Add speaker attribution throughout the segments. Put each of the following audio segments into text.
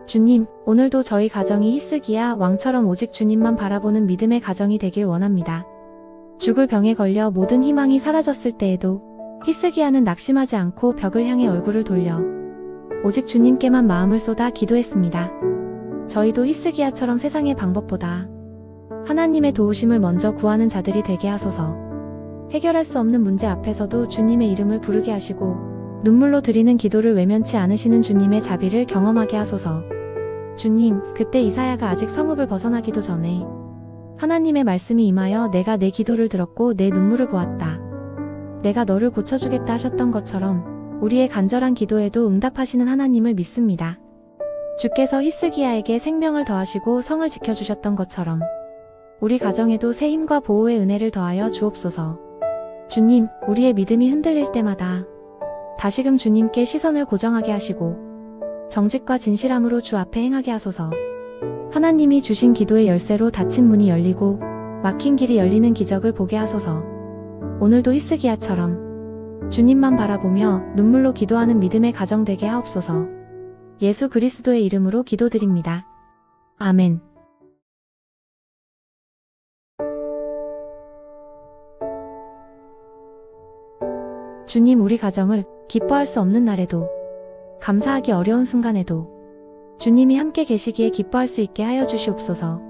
Speaker 1: 주님, 오늘도 저희 가정이 히스기야 왕처럼 오직 주님만 바라보는 믿음의 가정이 되길 원합니다. 죽을 병에 걸려 모든 희망이 사라졌을 때에도 히스기야는 낙심하지 않고 벽을 향해 얼굴을 돌려 오직 주님께만 마음을 쏟아 기도했습니다. 저희도 히스기야처럼 세상의 방법보다 하나님의 도우심을 먼저 구하는 자들이 되게 하소서. 해결할 수 없는 문제 앞에서도 주님의 이름을 부르게 하시고 눈물로 드리는 기도를 외면치 않으시는 주님의 자비를 경험하게 하소서. 주님, 그때 이사야가 아직 성읍을 벗어나기도 전에 하나님의 말씀이 임하여 내가 내 기도를 들었고 내 눈물을 보았다. 내가 너를 고쳐주겠다 하셨던 것처럼 우리의 간절한 기도에도 응답하시는 하나님을 믿습니다. 주께서 히스기야에게 생명을 더하시고 성을 지켜주셨던 것처럼 우리 가정에도 새 힘과 보호의 은혜를 더하여 주옵소서. 주님, 우리의 믿음이 흔들릴 때마다 다시금 주님께 시선을 고정하게 하시고 정직과 진실함으로 주 앞에 행하게 하소서. 하나님이 주신 기도의 열쇠로 닫힌 문이 열리고 막힌 길이 열리는 기적을 보게 하소서. 오늘도 히스기야처럼 주님만 바라보며 눈물로 기도하는 믿음의 가정 되게 하옵소서. 예수 그리스도의 이름으로 기도드립니다. 아멘. 주님, 우리 가정을 기뻐할 수 없는 날에도 감사하기 어려운 순간에도 주님이 함께 계시기에 기뻐할 수 있게 하여 주시옵소서.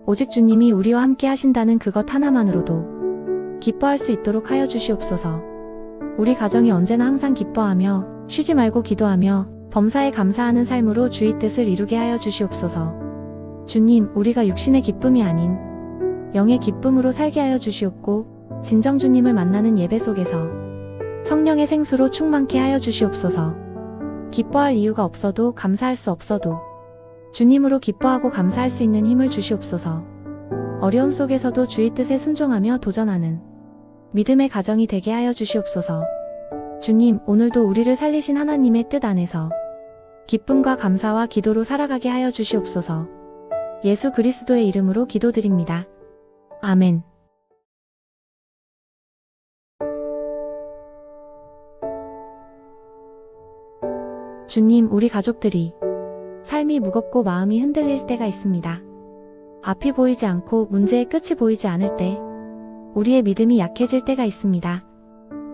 Speaker 1: 오직 주님이 우리와 함께 하신다는 그것 하나만으로도 기뻐할 수 있도록 하여 주시옵소서. 우리 가정이 언제나 항상 기뻐하며 쉬지 말고 기도하며 범사에 감사하는 삶으로 주의 뜻을 이루게 하여 주시옵소서. 주님, 우리가 육신의 기쁨이 아닌 영의 기쁨으로 살게 하여 주시옵고 진정 주님을 만나는 예배 속에서 성령의 생수로 충만케 하여 주시옵소서. 기뻐할 이유가 없어도 감사할 수 없어도 주님으로 기뻐하고 감사할 수 있는 힘을 주시옵소서. 어려움 속에서도 주의 뜻에 순종하며 도전하는 믿음의 가정이 되게 하여 주시옵소서. 주님, 오늘도 우리를 살리신 하나님의 뜻 안에서 기쁨과 감사와 기도로 살아가게 하여 주시옵소서. 예수 그리스도의 이름으로 기도드립니다. 아멘. 주님, 우리 가족들이 삶이 무겁고 마음이 흔들릴 때가 있습니다. 앞이 보이지 않고 문제의 끝이 보이지 않을 때 우리의 믿음이 약해질 때가 있습니다.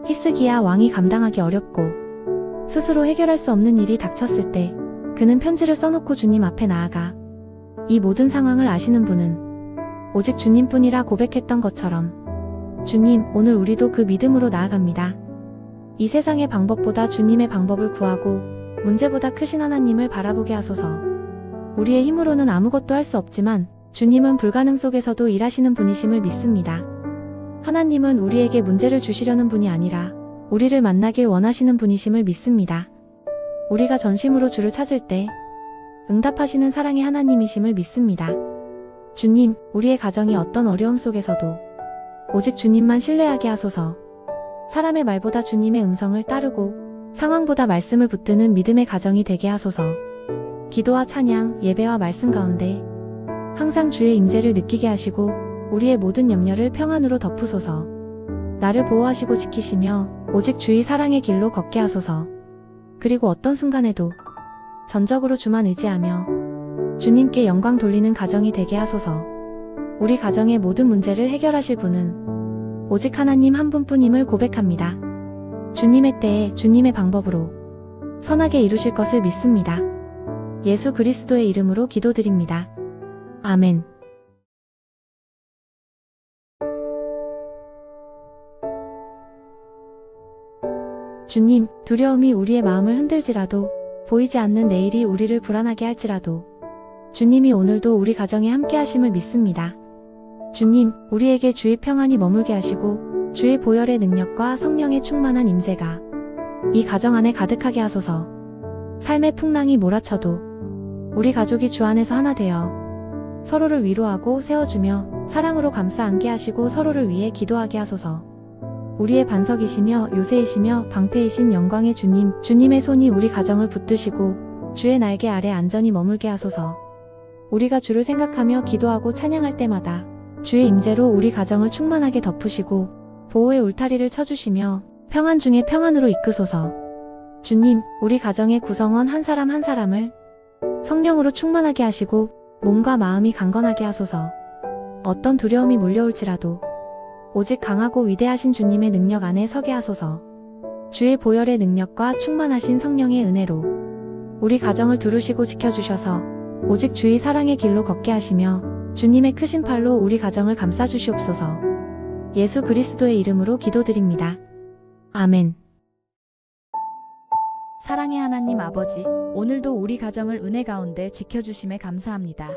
Speaker 1: 히스기야 왕이 감당하기 어렵고 스스로 해결할 수 없는 일이 닥쳤을 때 그는 편지를 써놓고 주님 앞에 나아가 이 모든 상황을 아시는 분은 오직 주님뿐이라 고백했던 것처럼 주님, 오늘 우리도 그 믿음으로 나아갑니다. 이 세상의 방법보다 주님의 방법을 구하고 문제보다 크신 하나님을 바라보게 하소서. 우리의 힘으로는 아무것도 할 수 없지만 주님은 불가능 속에서도 일하시는 분이심을 믿습니다. 하나님은 우리에게 문제를 주시려는 분이 아니라 우리를 만나길 원하시는 분이심을 믿습니다. 우리가 전심으로 주를 찾을 때 응답하시는 사랑의 하나님이심을 믿습니다. 주님, 우리의 가정이 어떤 어려움 속에서도 오직 주님만 신뢰하게 하소서. 사람의 말보다 주님의 음성을 따르고 상황보다 말씀을 붙드는 믿음의 가정이 되게 하소서. 기도와 찬양, 예배와 말씀 가운데 항상 주의 임재를 느끼게 하시고 우리의 모든 염려를 평안으로 덮으소서. 나를 보호하시고 지키시며 오직 주의 사랑의 길로 걷게 하소서. 그리고 어떤 순간에도 전적으로 주만 의지하며 주님께 영광 돌리는 가정이 되게 하소서. 우리 가정의 모든 문제를 해결하실 분은 오직 하나님 한 분뿐임을 고백합니다. 주님의 때에 주님의 방법으로 선하게 이루실 것을 믿습니다. 예수 그리스도의 이름으로 기도드립니다. 아멘. 주님, 두려움이 우리의 마음을 흔들지라도 보이지 않는 내일이 우리를 불안하게 할지라도 주님이 오늘도 우리 가정에 함께 하심을 믿습니다. 주님, 우리에게 주의 평안이 머물게 하시고 주의 보혈의 능력과 성령의 충만한 임재가 이 가정 안에 가득하게 하소서. 삶의 풍랑이 몰아쳐도 우리 가족이 주 안에서 하나 되어 서로를 위로하고 세워주며 사랑으로 감싸 안게 하시고 서로를 위해 기도하게 하소서. 우리의 반석이시며 요새이시며 방패이신 영광의 주님, 주님의 손이 우리 가정을 붙드시고 주의 날개 아래 안전히 머물게 하소서. 우리가 주를 생각하며 기도하고 찬양할 때마다 주의 임재로 우리 가정을 충만하게 덮으시고 보호의 울타리를 쳐주시며 평안 중에 평안으로 이끄소서. 주님, 우리 가정의 구성원 한 사람 한 사람을 성령으로 충만하게 하시고 몸과 마음이 강건하게 하소서. 어떤 두려움이 몰려올지라도 오직 강하고 위대하신 주님의 능력 안에 서게 하소서. 주의 보혈의 능력과 충만하신 성령의 은혜로 우리 가정을 두루시고 지켜주셔서 오직 주의 사랑의 길로 걷게 하시며 주님의 크신 팔로 우리 가정을 감싸주시옵소서. 예수 그리스도의 이름으로 기도드립니다. 아멘.
Speaker 2: 사랑의 하나님 아버지, 오늘도 우리 가정을 은혜 가운데 지켜주심에 감사합니다.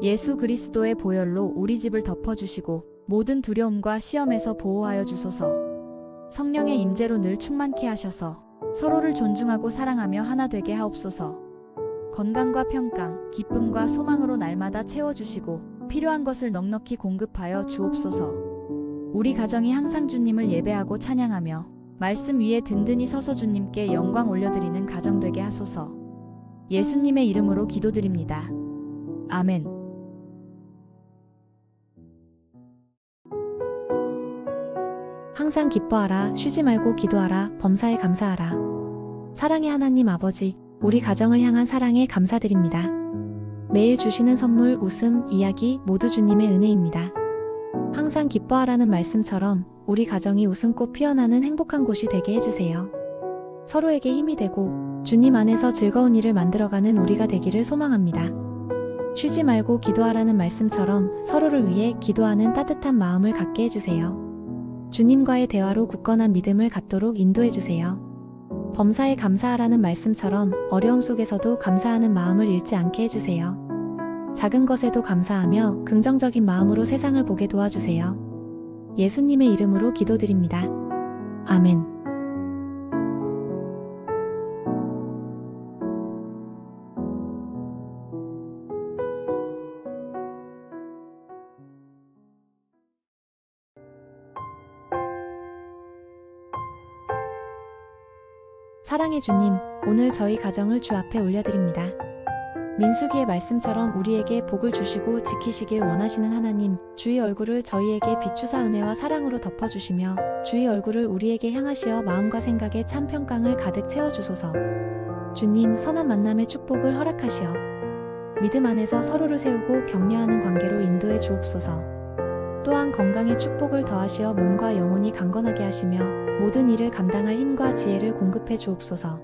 Speaker 2: 예수 그리스도의 보혈로 우리 집을 덮어주시고 모든 두려움과 시험에서 보호하여 주소서. 성령의 임재로 늘 충만케 하셔서 서로를 존중하고 사랑하며 하나 되게 하옵소서. 건강과 평강, 기쁨과 소망으로 날마다 채워주시고 필요한 것을 넉넉히 공급하여 주옵소서. 우리 가정이 항상 주님을 예배하고 찬양하며 말씀 위에 든든히 서서 주님께 영광 올려드리는 가정 되게 하소서. 예수님의 이름으로 기도드립니다. 아멘.
Speaker 1: 항상 기뻐하라, 쉬지 말고 기도하라, 범사에 감사하라. 사랑의 하나님 아버지, 우리 가정을 향한 사랑에 감사드립니다. 매일 주시는 선물, 웃음, 이야기 모두 주님의 은혜입니다. 항상 기뻐하라는 말씀처럼 우리 가정이 웃음꽃 피어나는 행복한 곳이 되게 해주세요. 서로에게 힘이 되고 주님 안에서 즐거운 일을 만들어가는 우리가 되기를 소망합니다. 쉬지 말고 기도하라는 말씀처럼 서로를 위해 기도하는 따뜻한 마음을 갖게 해주세요. 주님과의 대화로 굳건한 믿음을 갖도록 인도해주세요. 범사에 감사하라는 말씀처럼 어려움 속에서도 감사하는 마음을 잃지 않게 해주세요. 작은 것에도 감사하며 긍정적인 마음으로 세상을 보게 도와주세요. 예수님의 이름으로 기도드립니다. 아멘. 사랑의 주님, 오늘 저희 가정을 주 앞에 올려드립니다. 민수기의 말씀처럼 우리에게 복을 주시고 지키시길 원하시는 하나님, 주의 얼굴을 저희에게 비추사 은혜와 사랑으로 덮어주시며 주의 얼굴을 우리에게 향하시어 마음과 생각에 참 평강을 가득 채워주소서. 주님, 선한 만남의 축복을 허락하시어 믿음 안에서 서로를 세우고 격려하는 관계로 인도해 주옵소서. 또한 건강의 축복을 더하시어 몸과 영혼이 강건하게 하시며 모든 일을 감당할 힘과 지혜를 공급해 주옵소서.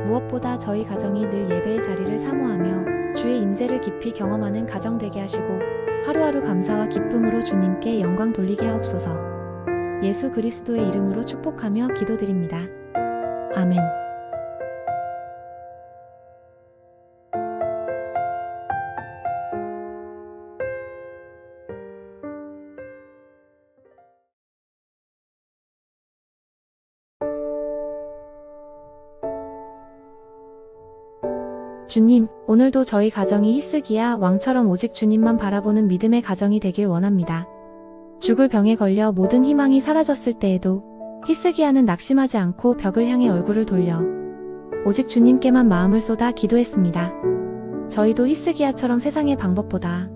Speaker 1: 무엇보다 저희 가정이 늘 예배의 자리를 사모하며 주의 임재를 깊이 경험하는 가정 되게 하시고 하루하루 감사와 기쁨으로 주님께 영광 돌리게 하옵소서. 예수 그리스도의 이름으로 축복하며 기도드립니다. 아멘. 주님, 오늘도 저희 가정이 히스기야 왕처럼 오직 주님만 바라보는 믿음의 가정이 되길 원합니다. 죽을 병에 걸려 모든 희망이 사라졌을 때에도 히스기야는 낙심하지 않고 벽을 향해 얼굴을 돌려 오직 주님께만 마음을 쏟아 기도했습니다. 저희도 히스기야처럼 세상의 방법보다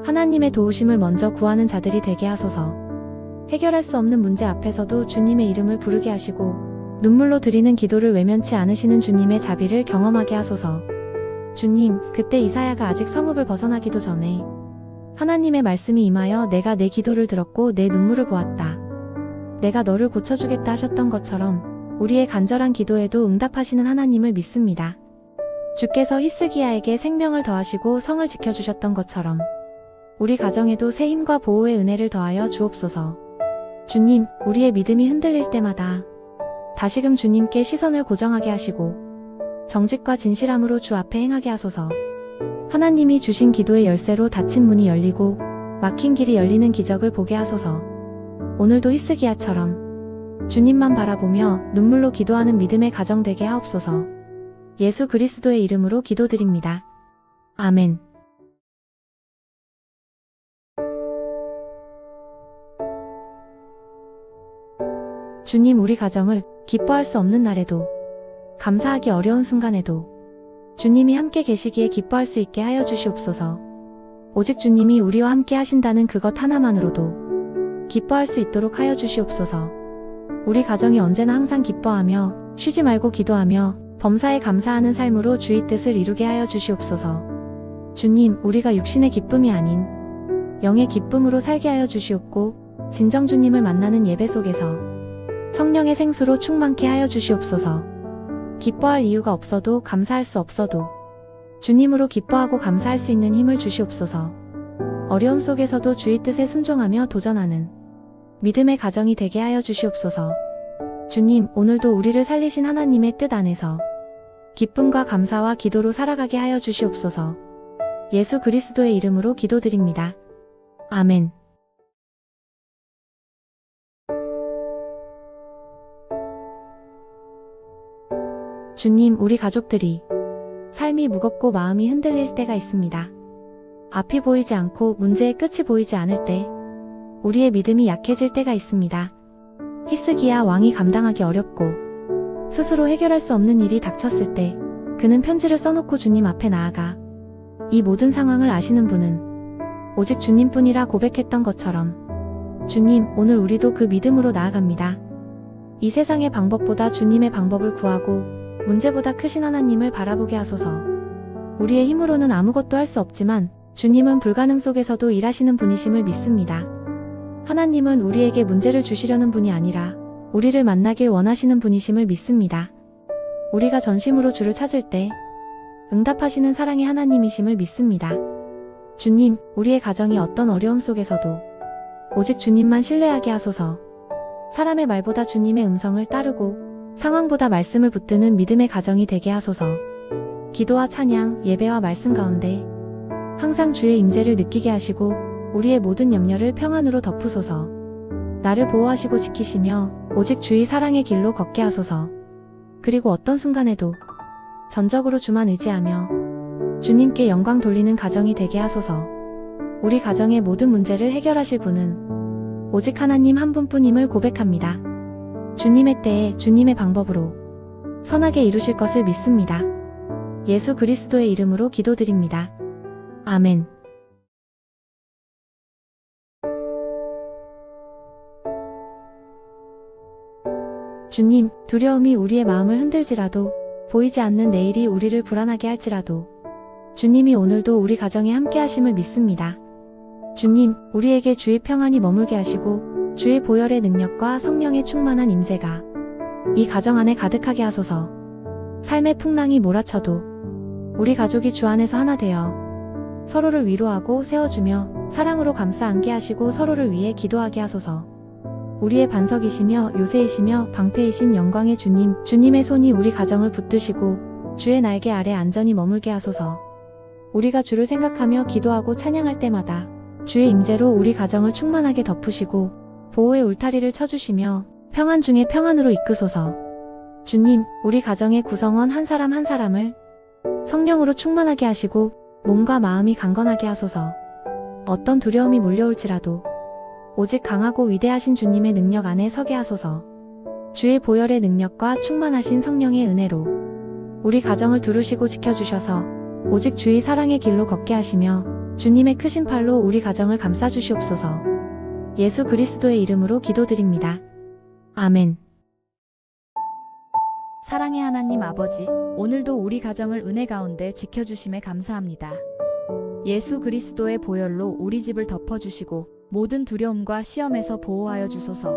Speaker 1: 하나님의 도우심을 먼저 구하는 자들이 되게 하소서. 해결할 수 없는 문제 앞에서도 주님의 이름을 부르게 하시고 눈물로 드리는 기도를 외면치 않으시는 주님의 자비를 경험하게 하소서. 주님, 그때 이사야가 아직 성읍을 벗어나기도 전에 하나님의 말씀이 임하여 내가 내 기도를 들었고 내 눈물을 보았다. 내가 너를 고쳐주겠다 하셨던 것처럼 우리의 간절한 기도에도 응답하시는 하나님을 믿습니다. 주께서 히스기야에게 생명을 더하시고 성을 지켜주셨던 것처럼 우리 가정에도 새 힘과 보호의 은혜를 더하여 주옵소서. 주님, 우리의 믿음이 흔들릴 때마다 다시금 주님께 시선을 고정하게 하시고 정직과 진실함으로 주 앞에 행하게 하소서. 하나님이 주신 기도의 열쇠로 닫힌 문이 열리고 막힌 길이 열리는 기적을 보게 하소서. 오늘도 히스기야처럼 주님만 바라보며 눈물로 기도하는 믿음의 가정 되게 하옵소서. 예수 그리스도의 이름으로 기도드립니다. 아멘. 주님, 우리 가정을 기뻐할 수 없는 날에도 감사하기 어려운 순간에도 주님이 함께 계시기에 기뻐할 수 있게 하여 주시옵소서. 오직 주님이 우리와 함께 하신다는 그것 하나만으로도 기뻐할 수 있도록 하여 주시옵소서. 우리 가정이 언제나 항상 기뻐하며 쉬지 말고 기도하며 범사에 감사하는 삶으로 주의 뜻을 이루게 하여 주시옵소서. 주님, 우리가 육신의 기쁨이 아닌 영의 기쁨으로 살게 하여 주시옵고 진정 주님을 만나는 예배 속에서 성령의 생수로 충만케 하여 주시옵소서. 기뻐할 이유가 없어도 감사할 수 없어도 주님으로 기뻐하고 감사할 수 있는 힘을 주시옵소서. 어려움 속에서도 주의 뜻에 순종하며 도전하는 믿음의 가정이 되게 하여 주시옵소서. 주님, 오늘도 우리를 살리신 하나님의 뜻 안에서 기쁨과 감사와 기도로 살아가게 하여 주시옵소서. 예수 그리스도의 이름으로 기도드립니다. 아멘. 주님, 우리 가족들이 삶이 무겁고 마음이 흔들릴 때가 있습니다. 앞이 보이지 않고 문제의 끝이 보이지 않을 때 우리의 믿음이 약해질 때가 있습니다. 히스기야 왕이 감당하기 어렵고 스스로 해결할 수 없는 일이 닥쳤을 때 그는 편지를 써놓고 주님 앞에 나아가 이 모든 상황을 아시는 분은 오직 주님뿐이라 고백했던 것처럼 주님, 오늘 우리도 그 믿음으로 나아갑니다. 이 세상의 방법보다 주님의 방법을 구하고 문제보다 크신 하나님을 바라보게 하소서. 우리의 힘으로는 아무것도 할 수 없지만 주님은 불가능 속에서도 일하시는 분이심을 믿습니다. 하나님은 우리에게 문제를 주시려는 분이 아니라 우리를 만나길 원하시는 분이심을 믿습니다. 우리가 전심으로 주를 찾을 때 응답하시는 사랑의 하나님이심을 믿습니다. 주님, 우리의 가정이 어떤 어려움 속에서도 오직 주님만 신뢰하게 하소서. 사람의 말보다 주님의 음성을 따르고 상황보다 말씀을 붙드는 믿음의 가정이 되게 하소서. 기도와 찬양, 예배와 말씀 가운데 항상 주의 임재를 느끼게 하시고 우리의 모든 염려를 평안으로 덮으소서. 나를 보호하시고 지키시며 오직 주의 사랑의 길로 걷게 하소서. 그리고 어떤 순간에도 전적으로 주만 의지하며 주님께 영광 돌리는 가정이 되게 하소서. 우리 가정의 모든 문제를 해결하실 분은 오직 하나님 한 분뿐임을 고백합니다. 주님의 때에 주님의 방법으로 선하게 이루실 것을 믿습니다. 예수 그리스도의 이름으로 기도드립니다. 아멘. 주님, 두려움이 우리의 마음을 흔들지라도 보이지 않는 내일이 우리를 불안하게 할지라도 주님이 오늘도 우리 가정에 함께 하심을 믿습니다. 주님, 우리에게 주의 평안이 머물게 하시고 주의 보혈의 능력과 성령의 충만한 임재가 이 가정 안에 가득하게 하소서. 삶의 풍랑이 몰아쳐도 우리 가족이 주 안에서 하나 되어 서로를 위로하고 세워주며 사랑으로 감싸 안게 하시고 서로를 위해 기도하게 하소서. 우리의 반석이시며 요새이시며 방패이신 영광의 주님, 주님의 손이 우리 가정을 붙드시고 주의 날개 아래 안전히 머물게 하소서. 우리가 주를 생각하며 기도하고 찬양할 때마다 주의 임재로 우리 가정을 충만하게 덮으시고 보호의 울타리를 쳐주시며 평안 중에 평안으로 이끄소서. 주님, 우리 가정의 구성원 한 사람 한 사람을 성령으로 충만하게 하시고 몸과 마음이 강건하게 하소서. 어떤 두려움이 몰려올지라도 오직 강하고 위대하신 주님의 능력 안에 서게 하소서. 주의 보혈의 능력과 충만하신 성령의 은혜로 우리 가정을 두루시고 지켜주셔서 오직 주의 사랑의 길로 걷게 하시며 주님의 크신 팔로 우리 가정을 감싸주시옵소서. 예수 그리스도의 이름으로 기도드립니다. 아멘.
Speaker 2: 사랑의 하나님 아버지, 오늘도 우리 가정을 은혜 가운데 지켜주심에 감사합니다. 예수 그리스도의 보혈로 우리 집을 덮어주시고 모든 두려움과 시험에서 보호하여 주소서.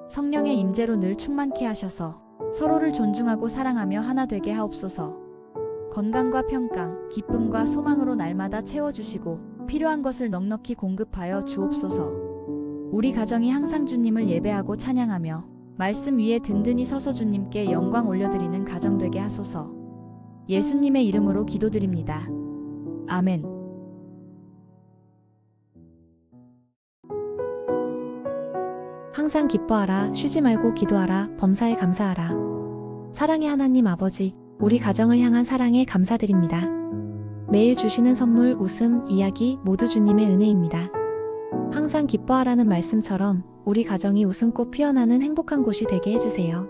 Speaker 2: 성령의 임재로 늘 충만케 하셔서 서로를 존중하고 사랑하며 하나 되게 하옵소서. 건강과 평강, 기쁨과 소망으로 날마다 채워주시고 필요한 것을 넉넉히 공급하여 주옵소서. 우리 가정이 항상 주님을 예배하고 찬양하며 말씀 위에 든든히 서서 주님께 영광 올려드리는 가정 되게 하소서. 예수님의 이름으로 기도드립니다. 아멘.
Speaker 1: 항상 기뻐하라, 쉬지 말고 기도하라, 범사에 감사하라. 사랑의 하나님 아버지, 우리 가정을 향한 사랑에 감사드립니다. 매일 주시는 선물, 웃음, 이야기 모두 주님의 은혜입니다. 항상 기뻐하라는 말씀처럼 우리 가정이 웃음꽃 피어나는 행복한 곳이 되게 해주세요.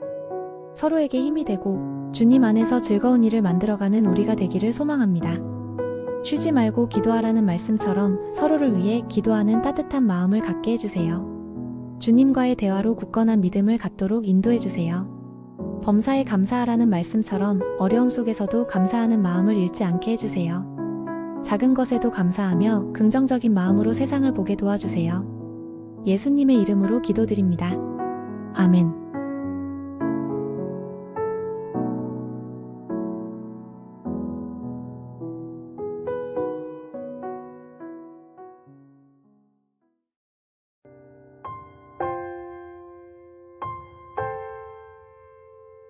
Speaker 1: 서로에게 힘이 되고 주님 안에서 즐거운 일을 만들어가는 우리가 되기를 소망합니다. 쉬지 말고 기도하라는 말씀처럼 서로를 위해 기도하는 따뜻한 마음을 갖게 해주세요. 주님과의 대화로 굳건한 믿음을 갖도록 인도해주세요. 범사에 감사하라는 말씀처럼 어려움 속에서도 감사하는 마음을 잃지 않게 해주세요. 작은 것에도 감사하며 긍정적인 마음으로 세상을 보게 도와주세요. 예수님의 이름으로 기도드립니다. 아멘.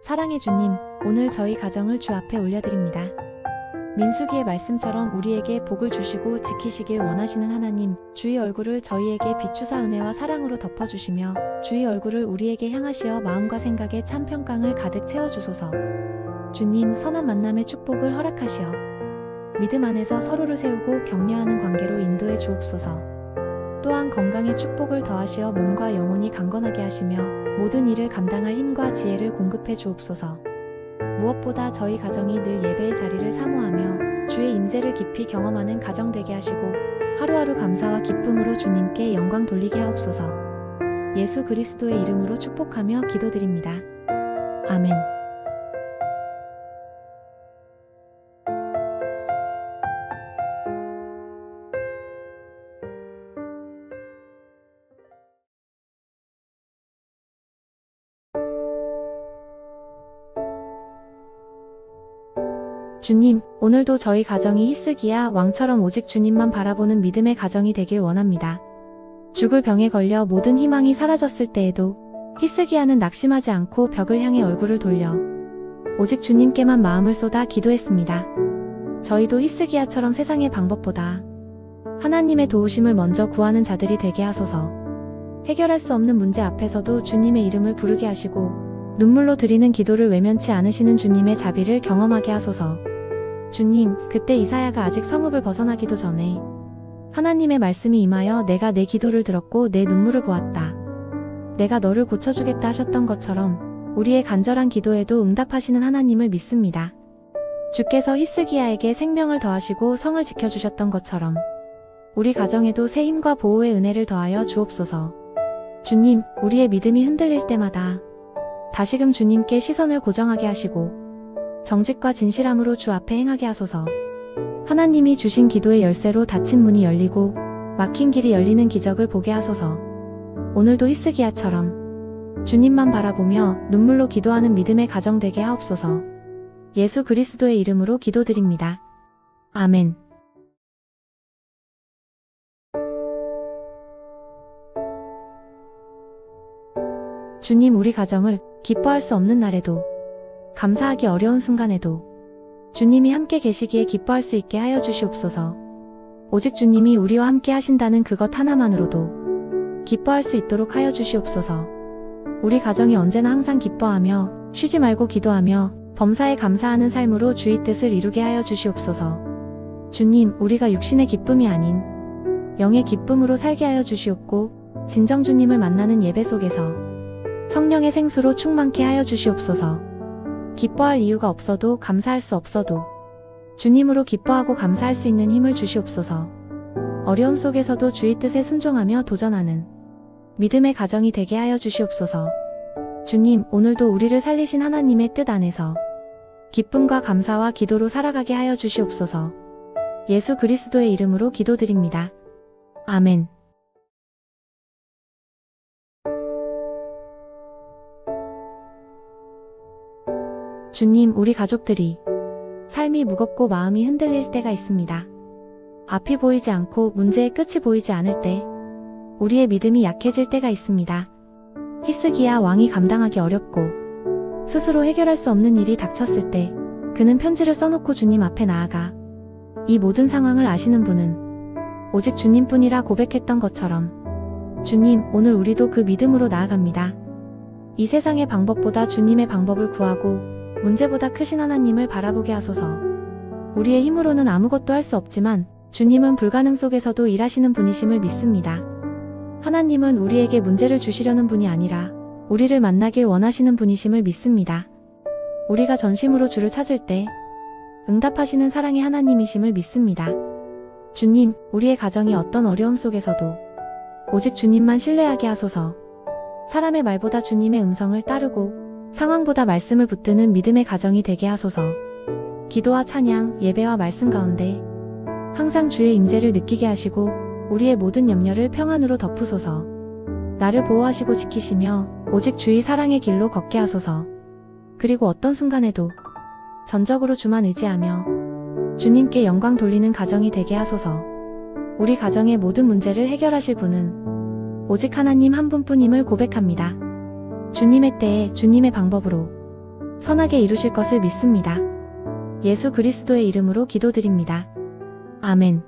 Speaker 1: 사랑의 주님, 오늘 저희 가정을 주 앞에 올려드립니다. 민수기의 말씀처럼 우리에게 복을 주시고 지키시길 원하시는 하나님, 주의 얼굴을 저희에게 비추사 은혜와 사랑으로 덮어주시며 주의 얼굴을 우리에게 향하시어 마음과 생각에 참 평강을 가득 채워주소서. 주님, 선한 만남의 축복을 허락하시어 믿음 안에서 서로를 세우고 격려하는 관계로 인도해 주옵소서. 또한 건강의 축복을 더하시어 몸과 영혼이 강건하게 하시며 모든 일을 감당할 힘과 지혜를 공급해 주옵소서. 무엇보다 저희 가정이 늘 예배의 자리를 사모하며 주의 임재를 깊이 경험하는 가정 되게 하시고 하루하루 감사와 기쁨으로 주님께 영광 돌리게 하옵소서. 예수 그리스도의 이름으로 축복하며 기도드립니다. 아멘. 주님, 오늘도 저희 가정이 히스기야 왕처럼 오직 주님만 바라보는 믿음의 가정이 되길 원합니다. 죽을 병에 걸려 모든 희망이 사라졌을 때에도 히스기야는 낙심하지 않고 벽을 향해 얼굴을 돌려 오직 주님께만 마음을 쏟아 기도했습니다. 저희도 히스기야처럼 세상의 방법보다 하나님의 도우심을 먼저 구하는 자들이 되게 하소서. 해결할 수 없는 문제 앞에서도 주님의 이름을 부르게 하시고 눈물로 드리는 기도를 외면치 않으시는 주님의 자비를 경험하게 하소서. 주님, 그때 이사야가 아직 성읍을 벗어나기도 전에 하나님의 말씀이 임하여 내가 내 기도를 들었고 내 눈물을 보았다. 내가 너를 고쳐주겠다 하셨던 것처럼 우리의 간절한 기도에도 응답하시는 하나님을 믿습니다. 주께서 히스기야에게 생명을 더하시고 성을 지켜주셨던 것처럼 우리 가정에도 새 힘과 보호의 은혜를 더하여 주옵소서. 주님, 우리의 믿음이 흔들릴 때마다 다시금 주님께 시선을 고정하게 하시고 정직과 진실함으로 주 앞에 행하게 하소서. 하나님이 주신 기도의 열쇠로 닫힌 문이 열리고 막힌 길이 열리는 기적을 보게 하소서. 오늘도 히스기야처럼 주님만 바라보며 눈물로 기도하는 믿음의 가정 되게 하옵소서. 예수 그리스도의 이름으로 기도드립니다. 아멘. 주님, 우리 가정을 기뻐할 수 없는 날에도 감사하기 어려운 순간에도 주님이 함께 계시기에 기뻐할 수 있게 하여 주시옵소서. 오직 주님이 우리와 함께 하신다는 그것 하나만으로도 기뻐할 수 있도록 하여 주시옵소서. 우리 가정이 언제나 항상 기뻐하며 쉬지 말고 기도하며 범사에 감사하는 삶으로 주의 뜻을 이루게 하여 주시옵소서. 주님, 우리가 육신의 기쁨이 아닌 영의 기쁨으로 살게 하여 주시옵고 진정 주님을 만나는 예배 속에서 성령의 생수로 충만케 하여 주시옵소서. 기뻐할 이유가 없어도 감사할 수 없어도 주님으로 기뻐하고 감사할 수 있는 힘을 주시옵소서. 어려움 속에서도 주의 뜻에 순종하며 도전하는 믿음의 가정이 되게 하여 주시옵소서. 주님, 오늘도 우리를 살리신 하나님의 뜻 안에서 기쁨과 감사와 기도로 살아가게 하여 주시옵소서. 예수 그리스도의 이름으로 기도드립니다. 아멘. 주님, 우리 가족들이 삶이 무겁고 마음이 흔들릴 때가 있습니다. 앞이 보이지 않고 문제의 끝이 보이지 않을 때 우리의 믿음이 약해질 때가 있습니다. 히스기야 왕이 감당하기 어렵고 스스로 해결할 수 없는 일이 닥쳤을 때 그는 편지를 써놓고 주님 앞에 나아가 이 모든 상황을 아시는 분은 오직 주님뿐이라 고백했던 것처럼 주님, 오늘 우리도 그 믿음으로 나아갑니다. 이 세상의 방법보다 주님의 방법을 구하고 문제보다 크신 하나님을 바라보게 하소서. 우리의 힘으로는 아무것도 할 수 없지만 주님은 불가능 속에서도 일하시는 분이심을 믿습니다. 하나님은 우리에게 문제를 주시려는 분이 아니라 우리를 만나길 원하시는 분이심을 믿습니다. 우리가 전심으로 주를 찾을 때 응답하시는 사랑의 하나님이심을 믿습니다. 주님, 우리의 가정이 어떤 어려움 속에서도 오직 주님만 신뢰하게 하소서. 사람의 말보다 주님의 음성을 따르고 상황보다 말씀을 붙드는 믿음의 가정이 되게 하소서. 기도와 찬양, 예배와 말씀 가운데 항상 주의 임재를 느끼게 하시고 우리의 모든 염려를 평안으로 덮으소서. 나를 보호하시고 지키시며 오직 주의 사랑의 길로 걷게 하소서. 그리고 어떤 순간에도 전적으로 주만 의지하며 주님께 영광 돌리는 가정이 되게 하소서. 우리 가정의 모든 문제를 해결하실 분은 오직 하나님 한 분뿐임을 고백합니다. 주님의 때에 주님의 방법으로 선하게 이루실 것을 믿습니다. 예수 그리스도의 이름으로 기도드립니다. 아멘.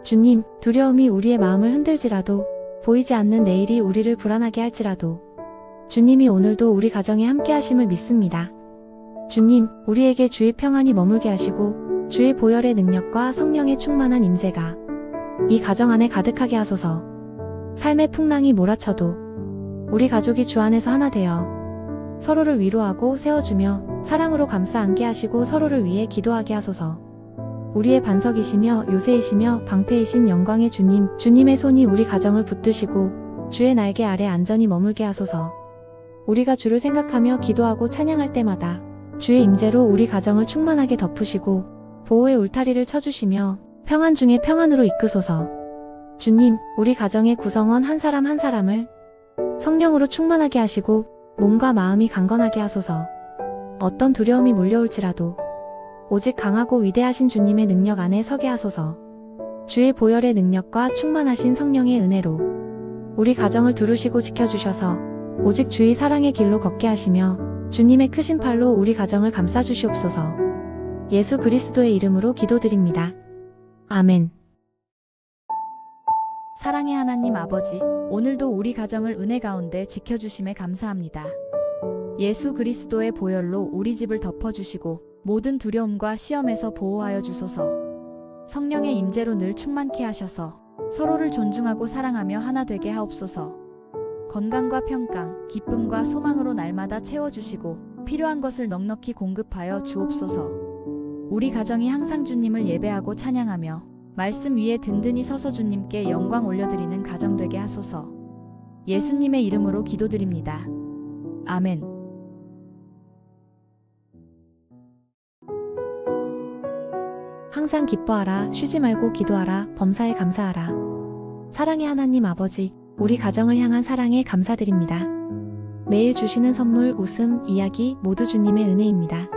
Speaker 1: 주님, 두려움이 우리의 마음을 흔들지라도, 보이지 않는 내일이 우리를 불안하게 할지라도 주님이 오늘도 우리 가정에 함께 하심을 믿습니다. 주님, 우리에게 주의 평안이 머물게 하시고 주의 보혈의 능력과 성령의 충만한 임재가 이 가정 안에 가득하게 하소서. 삶의 풍랑이 몰아쳐도 우리 가족이 주 안에서 하나 되어 서로를 위로하고 세워주며 사랑으로 감싸 안게 하시고 서로를 위해 기도하게 하소서. 우리의 반석이시며 요새이시며 방패이신 영광의 주님, 주님의 손이 우리 가정을 붙드시고 주의 날개 아래 안전히 머물게 하소서. 우리가 주를 생각하며 기도하고 찬양할 때마다 주의 임재로 우리 가정을 충만하게 덮으시고 보호의 울타리를 쳐주시며 평안 중에 평안으로 이끄소서. 주님, 우리 가정의 구성원 한 사람 한 사람을 성령으로 충만하게 하시고 몸과 마음이 강건하게 하소서. 어떤 두려움이 몰려올지라도 오직 강하고 위대하신 주님의 능력 안에 서게 하소서. 주의 보혈의 능력과 충만하신 성령의 은혜로 우리 가정을 두루시고 지켜주셔서 오직 주의 사랑의 길로 걷게 하시며 주님의 크신 팔로 우리 가정을 감싸주시옵소서. 예수 그리스도의 이름으로 기도드립니다. 아멘.
Speaker 2: 사랑의 하나님 아버지, 오늘도 우리 가정을 은혜 가운데 지켜주심에 감사합니다. 예수 그리스도의 보혈로 우리 집을 덮어주시고 모든 두려움과 시험에서 보호하여 주소서. 성령의 임재로 늘 충만케 하셔서 서로를 존중하고 사랑하며 하나 되게 하옵소서. 건강과 평강, 기쁨과 소망으로 날마다 채워주시고 필요한 것을 넉넉히 공급하여 주옵소서. 우리 가정이 항상 주님을 예배하고 찬양하며 말씀 위에 든든히 서서 주님께 영광 올려드리는 가정 되게 하소서. 예수님의 이름으로 기도드립니다. 아멘.
Speaker 1: 항상 기뻐하라, 쉬지 말고 기도하라, 범사에 감사하라. 사랑의 하나님 아버지, 우리 가정을 향한 사랑에 감사드립니다. 매일 주시는 선물, 웃음, 이야기 모두 주님의 은혜입니다.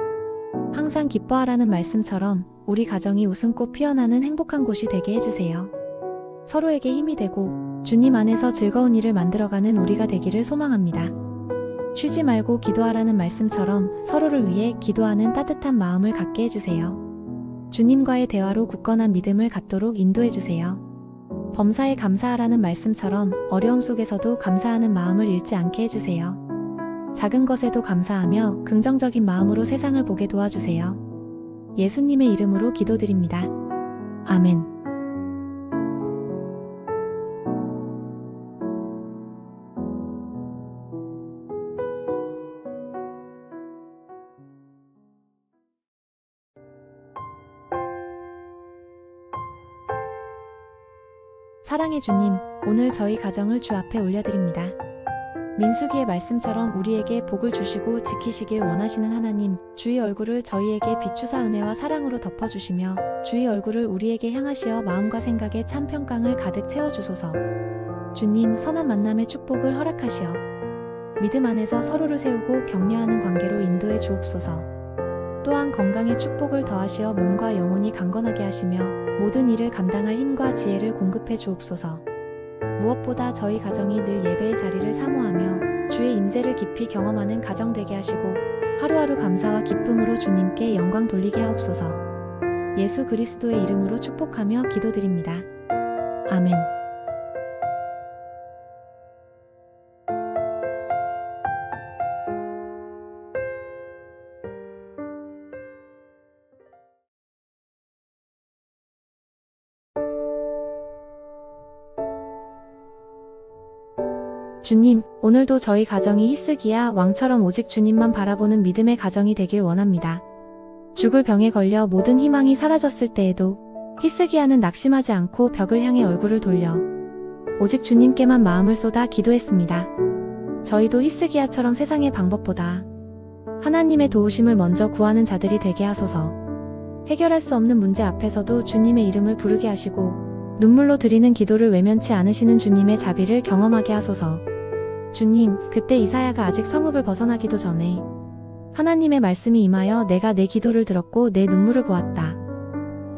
Speaker 1: 항상 기뻐하라는 말씀처럼 우리 가정이 웃음꽃 피어나는 행복한 곳이 되게 해주세요. 서로에게 힘이 되고 주님 안에서 즐거운 일을 만들어가는 우리가 되기를 소망합니다. 쉬지 말고 기도하라는 말씀처럼 서로를 위해 기도하는 따뜻한 마음을 갖게 해주세요. 주님과의 대화로 굳건한 믿음을 갖도록 인도해주세요. 범사에 감사하라는 말씀처럼 어려움 속에서도 감사하는 마음을 잃지 않게 해주세요. 작은 것에도 감사하며 긍정적인 마음으로 세상을 보게 도와주세요. 예수님의 이름으로 기도드립니다. 아멘. 사랑의 주님, 오늘 저희 가정을 주 앞에 올려드립니다. 민수기의 말씀처럼 우리에게 복을 주시고 지키시길 원하시는 하나님, 주의 얼굴을 저희에게 비추사 은혜와 사랑으로 덮어주시며 주의 얼굴을 우리에게 향하시어 마음과 생각에 참 평강을 가득 채워주소서. 주님, 선한 만남의 축복을 허락하시어 믿음 안에서 서로를 세우고 격려하는 관계로 인도해 주옵소서. 또한 건강의 축복을 더하시어 몸과 영혼이 강건하게 하시며 모든 일을 감당할 힘과 지혜를 공급해 주옵소서. 무엇보다 저희 가정이 늘 예배의 자리를 사모하며 주의 임재를 깊이 경험하는 가정 되게 하시고 하루하루 감사와 기쁨으로 주님께 영광 돌리게 하옵소서. 예수 그리스도의 이름으로 축복하며 기도드립니다. 아멘. 주님, 오늘도 저희 가정이 히스기야 왕처럼 오직 주님만 바라보는 믿음의 가정이 되길 원합니다. 죽을 병에 걸려 모든 희망이 사라졌을 때에도 히스기야는 낙심하지 않고 벽을 향해 얼굴을 돌려 오직 주님께만 마음을 쏟아 기도했습니다. 저희도 히스기야처럼 세상의 방법보다 하나님의 도우심을 먼저 구하는 자들이 되게 하소서. 해결할 수 없는 문제 앞에서도 주님의 이름을 부르게 하시고 눈물로 드리는 기도를 외면치 않으시는 주님의 자비를 경험하게 하소서. 주님, 그때 이사야가 아직 성읍을 벗어나기도 전에 하나님의 말씀이 임하여 내가 내 기도를 들었고 내 눈물을 보았다.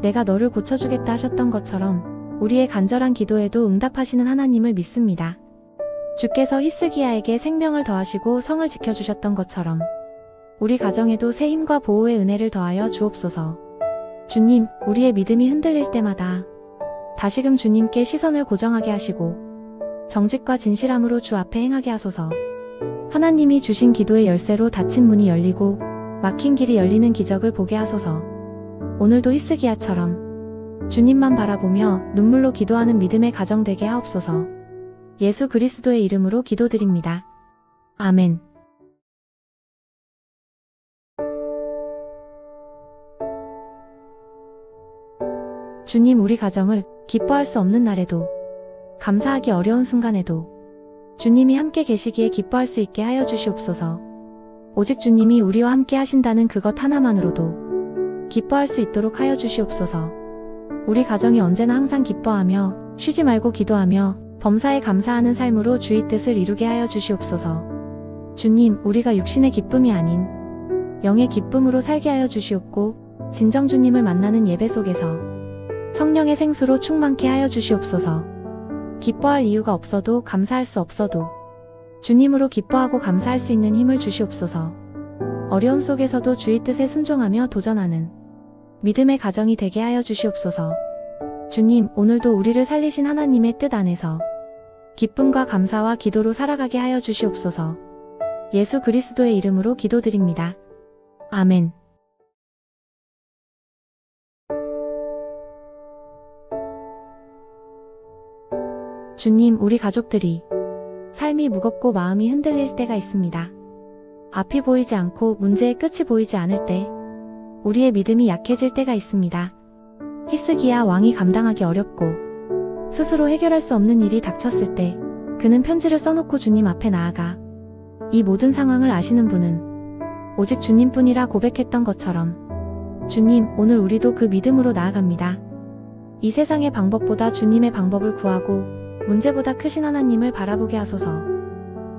Speaker 1: 내가 너를 고쳐주겠다 하셨던 것처럼 우리의 간절한 기도에도 응답하시는 하나님을 믿습니다. 주께서 히스기야에게 생명을 더하시고 성을 지켜주셨던 것처럼 우리 가정에도 새 힘과 보호의 은혜를 더하여 주옵소서. 주님, 우리의 믿음이 흔들릴 때마다 다시금 주님께 시선을 고정하게 하시고 정직과 진실함으로 주 앞에 행하게 하소서. 하나님이 주신 기도의 열쇠로 닫힌 문이 열리고 막힌 길이 열리는 기적을 보게 하소서. 오늘도 히스기야처럼 주님만 바라보며 눈물로 기도하는 믿음의 가정 되게 하옵소서. 예수 그리스도의 이름으로 기도드립니다. 아멘. 주님, 우리 가정을 기뻐할 수 없는 날에도 감사하기 어려운 순간에도 주님이 함께 계시기에 기뻐할 수 있게 하여 주시옵소서. 오직 주님이 우리와 함께 하신다는 그것 하나만으로도 기뻐할 수 있도록 하여 주시옵소서. 우리 가정이 언제나 항상 기뻐하며 쉬지 말고 기도하며 범사에 감사하는 삶으로 주의 뜻을 이루게 하여 주시옵소서. 주님, 우리가 육신의 기쁨이 아닌 영의 기쁨으로 살게 하여 주시옵고 진정 주님을 만나는 예배 속에서 성령의 생수로 충만케 하여 주시옵소서. 기뻐할 이유가 없어도 감사할 수 없어도 주님으로 기뻐하고 감사할 수 있는 힘을 주시옵소서. 어려움 속에서도 주의 뜻에 순종하며 도전하는 믿음의 가정이 되게 하여 주시옵소서. 주님, 오늘도 우리를 살리신 하나님의 뜻 안에서 기쁨과 감사와 기도로 살아가게 하여 주시옵소서. 예수 그리스도의 이름으로 기도드립니다. 아멘. 주님, 우리 가족들이 삶이 무겁고 마음이 흔들릴 때가 있습니다. 앞이 보이지 않고 문제의 끝이 보이지 않을 때 우리의 믿음이 약해질 때가 있습니다. 히스기야 왕이 감당하기 어렵고 스스로 해결할 수 없는 일이 닥쳤을 때 그는 편지를 써놓고 주님 앞에 나아가 이 모든 상황을 아시는 분은 오직 주님뿐이라 고백했던 것처럼 주님, 오늘 우리도 그 믿음으로 나아갑니다. 이 세상의 방법보다 주님의 방법을 구하고 문제보다 크신 하나님을 바라보게 하소서.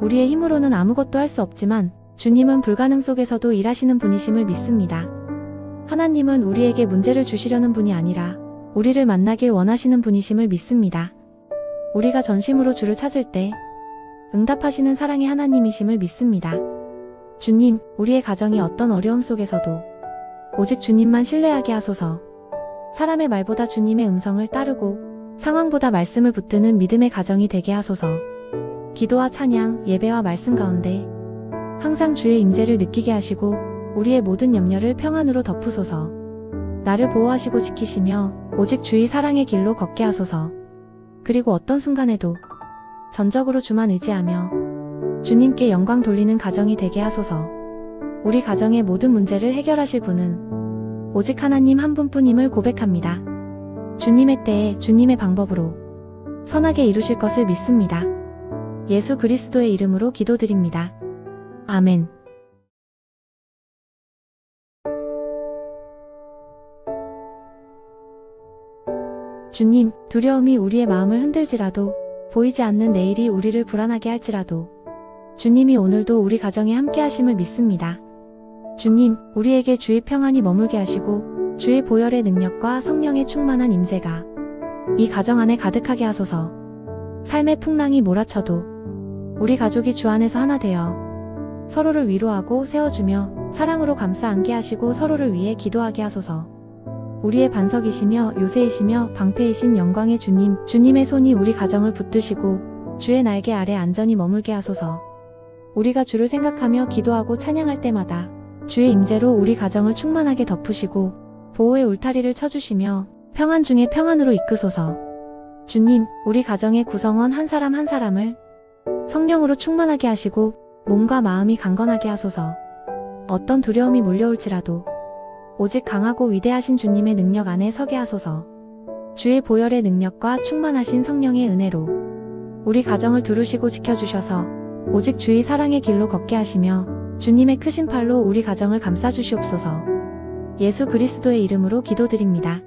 Speaker 1: 우리의 힘으로는 아무것도 할 수 없지만 주님은 불가능 속에서도 일하시는 분이심을 믿습니다. 하나님은 우리에게 문제를 주시려는 분이 아니라 우리를 만나길 원하시는 분이심을 믿습니다. 우리가 전심으로 주를 찾을 때 응답하시는 사랑의 하나님이심을 믿습니다. 주님, 우리의 가정이 어떤 어려움 속에서도 오직 주님만 신뢰하게 하소서. 사람의 말보다 주님의 음성을 따르고 상황보다 말씀을 붙드는 믿음의 가정이 되게 하소서. 기도와 찬양, 예배와 말씀 가운데 항상 주의 임재를 느끼게 하시고 우리의 모든 염려를 평안으로 덮으소서. 나를 보호하시고 지키시며 오직 주의 사랑의 길로 걷게 하소서. 그리고 어떤 순간에도 전적으로 주만 의지하며 주님께 영광 돌리는 가정이 되게 하소서. 우리 가정의 모든 문제를 해결하실 분은 오직 하나님 한 분뿐임을 고백합니다. 주님의 때에 주님의 방법으로 선하게 이루실 것을 믿습니다. 예수 그리스도의 이름으로 기도드립니다. 아멘. 주님, 두려움이 우리의 마음을 흔들지라도 보이지 않는 내일이 우리를 불안하게 할지라도 주님이 오늘도 우리 가정에 함께 하심을 믿습니다. 주님, 우리에게 주의 평안이 머물게 하시고 주의 보혈의 능력과 성령의 충만한 임재가 이 가정 안에 가득하게 하소서. 삶의 풍랑이 몰아쳐도 우리 가족이 주 안에서 하나 되어 서로를 위로하고 세워주며 사랑으로 감싸 안게 하시고 서로를 위해 기도하게 하소서. 우리의 반석이시며 요새이시며 방패이신 영광의 주님, 주님의 손이 우리 가정을 붙드시고 주의 날개 아래 안전히 머물게 하소서. 우리가 주를 생각하며 기도하고 찬양할 때마다 주의 임재로 우리 가정을 충만하게 덮으시고 보호의 울타리를 쳐주시며 평안 중에 평안으로 이끄소서. 주님, 우리 가정의 구성원 한 사람 한 사람을 성령으로 충만하게 하시고 몸과 마음이 강건하게 하소서. 어떤 두려움이 몰려올지라도 오직 강하고 위대하신 주님의 능력 안에 서게 하소서. 주의 보혈의 능력과 충만하신 성령의 은혜로 우리 가정을 두루시고 지켜주셔서 오직 주의 사랑의 길로 걷게 하시며 주님의 크신 팔로 우리 가정을 감싸주시옵소서. 예수 그리스도의 이름으로 기도드립니다.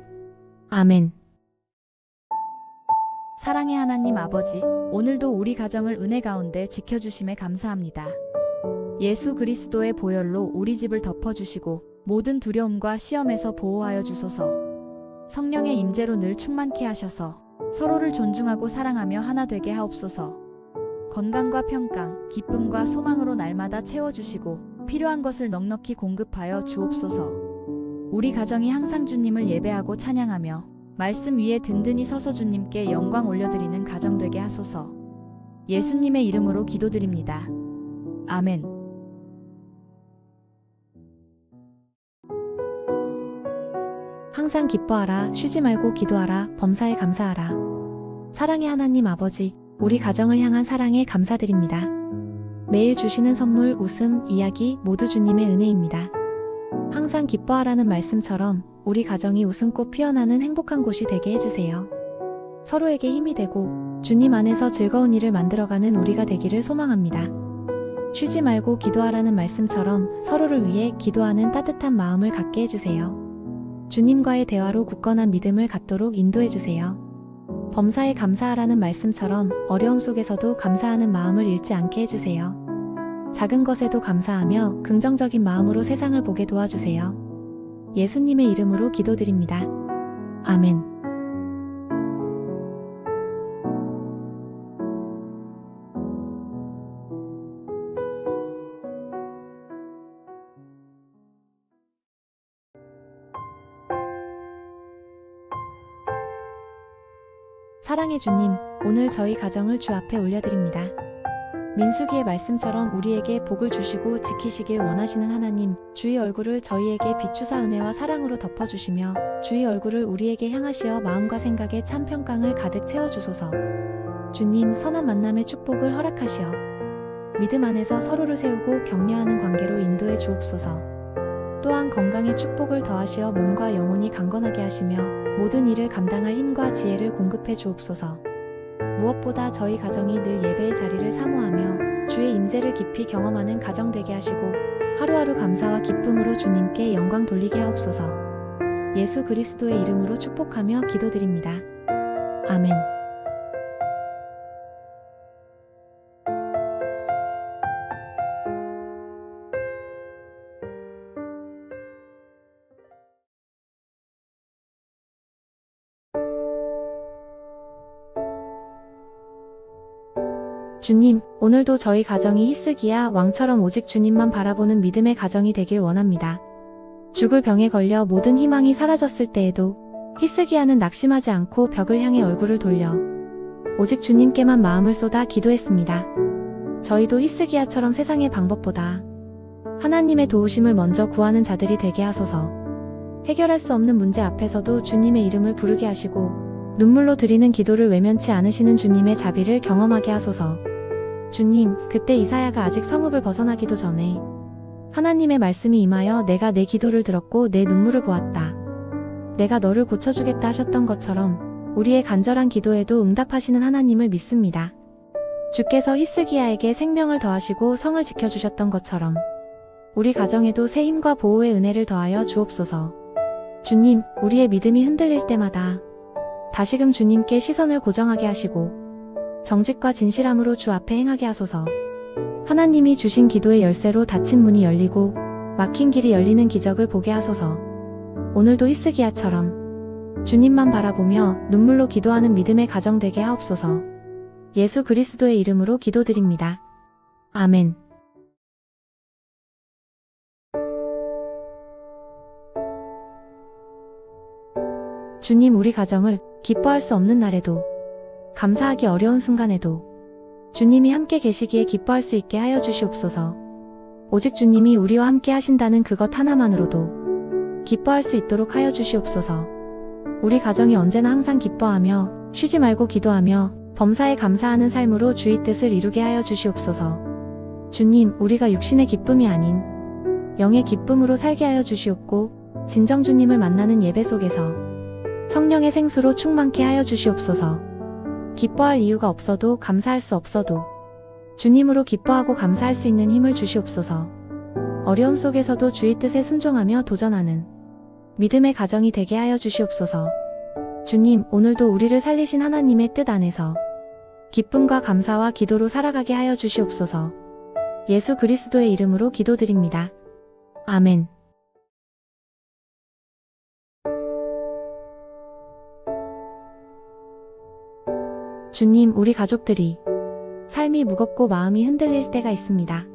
Speaker 1: 아멘.
Speaker 2: 사랑의 하나님 아버지, 오늘도 우리 가정을 은혜 가운데 지켜주심에 감사합니다. 예수 그리스도의 보혈로 우리 집을 덮어주시고 모든 두려움과 시험에서 보호하여 주소서. 성령의 임재로 늘 충만케 하셔서 서로를 존중하고 사랑하며 하나 되게 하옵소서. 건강과 평강, 기쁨과 소망으로 날마다 채워주시고 필요한 것을 넉넉히 공급하여 주옵소서. 우리 가정이 항상 주님을 예배하고 찬양하며 말씀 위에 든든히 서서 주님께 영광 올려드리는 가정 되게 하소서. 예수님의 이름으로 기도드립니다. 아멘.
Speaker 1: 항상 기뻐하라, 쉬지 말고 기도하라, 범사에 감사하라. 사랑의 하나님 아버지, 우리 가정을 향한 사랑에 감사드립니다. 매일 주시는 선물, 웃음, 이야기 모두 주님의 은혜입니다. 항상 기뻐하라는 말씀처럼 우리 가정이 웃음꽃 피어나는 행복한 곳이 되게 해주세요. 서로에게 힘이 되고 주님 안에서 즐거운 일을 만들어가는 우리가 되기를 소망합니다. 쉬지 말고 기도하라는 말씀처럼 서로를 위해 기도하는 따뜻한 마음을 갖게 해주세요. 주님과의 대화로 굳건한 믿음을 갖도록 인도해주세요. 범사에 감사하라는 말씀처럼 어려움 속에서도 감사하는 마음을 잃지 않게 해주세요. 작은 것에도 감사하며 긍정적인 마음으로 세상을 보게 도와주세요. 예수님의 이름으로 기도드립니다. 아멘. 사랑의 주님, 오늘 저희 가정을 주 앞에 올려드립니다. 민수기의 말씀처럼 우리에게 복을 주시고 지키시길 원하시는 하나님, 주의 얼굴을 저희에게 비추사 은혜와 사랑으로 덮어주시며 주의 얼굴을 우리에게 향하시어 마음과 생각에 참 평강을 가득 채워주소서. 주님, 선한 만남의 축복을 허락하시어 믿음 안에서 서로를 세우고 격려하는 관계로 인도해 주옵소서. 또한 건강의 축복을 더하시어 몸과 영혼이 강건하게 하시며 모든 일을 감당할 힘과 지혜를 공급해 주옵소서. 무엇보다 저희 가정이 늘 예배의 자리를 사모하며 주의 임재를 깊이 경험하는 가정 되게 하시고 하루하루 감사와 기쁨으로 주님께 영광 돌리게 하옵소서. 예수 그리스도의 이름으로 축복하며 기도드립니다. 아멘. 주님, 오늘도 저희 가정이 히스기야 왕처럼 오직 주님만 바라보는 믿음의 가정이 되길 원합니다. 죽을 병에 걸려 모든 희망이 사라졌을 때에도 히스기야는 낙심하지 않고 벽을 향해 얼굴을 돌려 오직 주님께만 마음을 쏟아 기도했습니다. 저희도 히스기야처럼 세상의 방법보다 하나님의 도우심을 먼저 구하는 자들이 되게 하소서. 해결할 수 없는 문제 앞에서도 주님의 이름을 부르게 하시고 눈물로 드리는 기도를 외면치 않으시는 주님의 자비를 경험하게 하소서. 주님, 그때 이사야가 아직 성읍을 벗어나기도 전에 하나님의 말씀이 임하여 내가 내 기도를 들었고 내 눈물을 보았다. 내가 너를 고쳐주겠다 하셨던 것처럼 우리의 간절한 기도에도 응답하시는 하나님을 믿습니다. 주께서 히스기야에게 생명을 더하시고 성을 지켜주셨던 것처럼 우리 가정에도 새 힘과 보호의 은혜를 더하여 주옵소서. 주님, 우리의 믿음이 흔들릴 때마다 다시금 주님께 시선을 고정하게 하시고 정직과 진실함으로 주 앞에 행하게 하소서. 하나님이 주신 기도의 열쇠로 닫힌 문이 열리고 막힌 길이 열리는 기적을 보게 하소서. 오늘도 히스기야처럼 주님만 바라보며 눈물로 기도하는 믿음의 가정 되게 하옵소서. 예수 그리스도의 이름으로 기도드립니다. 아멘. 주님, 우리 가정을 기뻐할 수 없는 날에도 감사하기 어려운 순간에도 주님이 함께 계시기에 기뻐할 수 있게 하여 주시옵소서. 오직 주님이 우리와 함께 하신다는 그것 하나만으로도 기뻐할 수 있도록 하여 주시옵소서. 우리 가정이 언제나 항상 기뻐하며 쉬지 말고 기도하며 범사에 감사하는 삶으로 주의 뜻을 이루게 하여 주시옵소서. 주님, 우리가 육신의 기쁨이 아닌 영의 기쁨으로 살게 하여 주시옵고 진정 주님을 만나는 예배 속에서 성령의 생수로 충만케 하여 주시옵소서. 기뻐할 이유가 없어도 감사할 수 없어도 주님으로 기뻐하고 감사할 수 있는 힘을 주시옵소서. 어려움 속에서도 주의 뜻에 순종하며 도전하는 믿음의 가정이 되게 하여 주시옵소서. 주님, 오늘도 우리를 살리신 하나님의 뜻 안에서 기쁨과 감사와 기도로 살아가게 하여 주시옵소서. 예수 그리스도의 이름으로 기도드립니다. 아멘. 주님, 우리 가족들이 삶이 무겁고 마음이 흔들릴 때가 있습니다.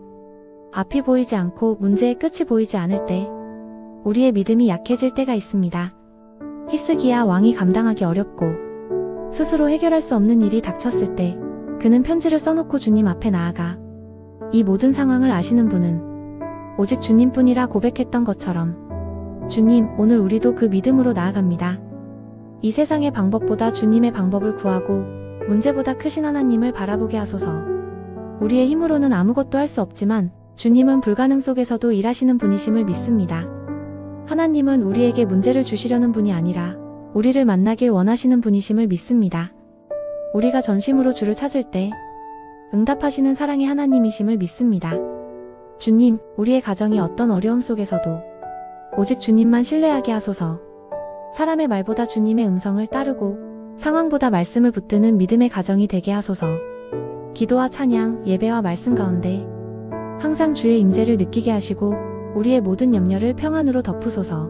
Speaker 1: 앞이 보이지 않고 문제의 끝이 보이지 않을 때 우리의 믿음이 약해질 때가 있습니다. 히스기야 왕이 감당하기 어렵고 스스로 해결할 수 없는 일이 닥쳤을 때 그는 편지를 써놓고 주님 앞에 나아가 이 모든 상황을 아시는 분은 오직 주님뿐이라 고백했던 것처럼 주님, 오늘 우리도 그 믿음으로 나아갑니다. 이 세상의 방법보다 주님의 방법을 구하고 문제보다 크신 하나님을 바라보게 하소서. 우리의 힘으로는 아무것도 할 수 없지만 주님은 불가능 속에서도 일하시는 분이심을 믿습니다. 하나님은 우리에게 문제를 주시려는 분이 아니라 우리를 만나길 원하시는 분이심을 믿습니다. 우리가 전심으로 주를 찾을 때 응답하시는 사랑의 하나님이심을 믿습니다. 주님, 우리의 가정이 어떤 어려움 속에서도 오직 주님만 신뢰하게 하소서. 사람의 말보다 주님의 음성을 따르고 상황보다 말씀을 붙드는 믿음의 가정이 되게 하소서. 기도와 찬양, 예배와 말씀 가운데 항상 주의 임재를 느끼게 하시고 우리의 모든 염려를 평안으로 덮으소서.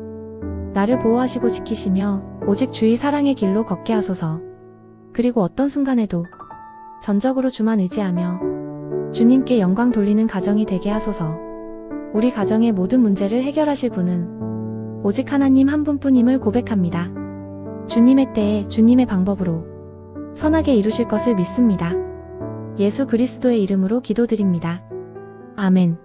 Speaker 1: 나를 보호하시고 지키시며 오직 주의 사랑의 길로 걷게 하소서. 그리고 어떤 순간에도 전적으로 주만 의지하며 주님께 영광 돌리는 가정이 되게 하소서. 우리 가정의 모든 문제를 해결하실 분은 오직 하나님 한 분뿐임을 고백합니다. 주님의 때에 주님의 방법으로 선하게 이루실 것을 믿습니다. 예수 그리스도의 이름으로 기도드립니다. 아멘.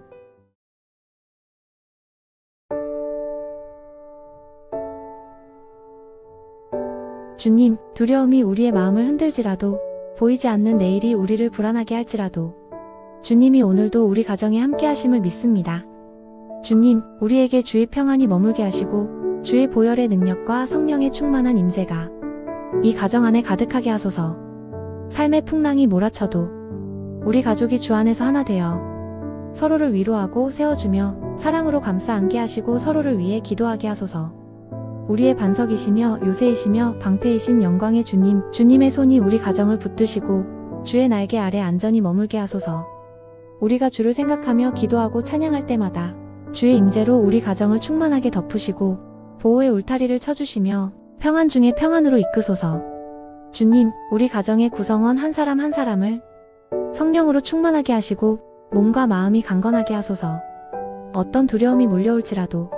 Speaker 1: 주님, 두려움이 우리의 마음을 흔들지라도 보이지 않는 내일이 우리를 불안하게 할지라도 주님이 오늘도 우리 가정에 함께 하심을 믿습니다. 주님, 우리에게 주의 평안이 머물게 하시고 주의 보혈의 능력과 성령의 충만한 임재가 이 가정 안에 가득하게 하소서. 삶의 풍랑이 몰아쳐도 우리 가족이 주 안에서 하나 되어 서로를 위로하고 세워주며 사랑으로 감싸 안게 하시고 서로를 위해 기도하게 하소서. 우리의 반석이시며 요새이시며 방패이신 영광의 주님, 주님의 손이 우리 가정을 붙드시고 주의 날개 아래 안전히 머물게 하소서. 우리가 주를 생각하며 기도하고 찬양할 때마다 주의 임재로 우리 가정을 충만하게 덮으시고 보호의 울타리를 쳐주시며 평안 중에 평안으로 이끄소서. 주님, 우리 가정의 구성원 한 사람 한 사람을 성령으로 충만하게 하시고 몸과 마음이 강건하게 하소서. 어떤 두려움이 몰려올지라도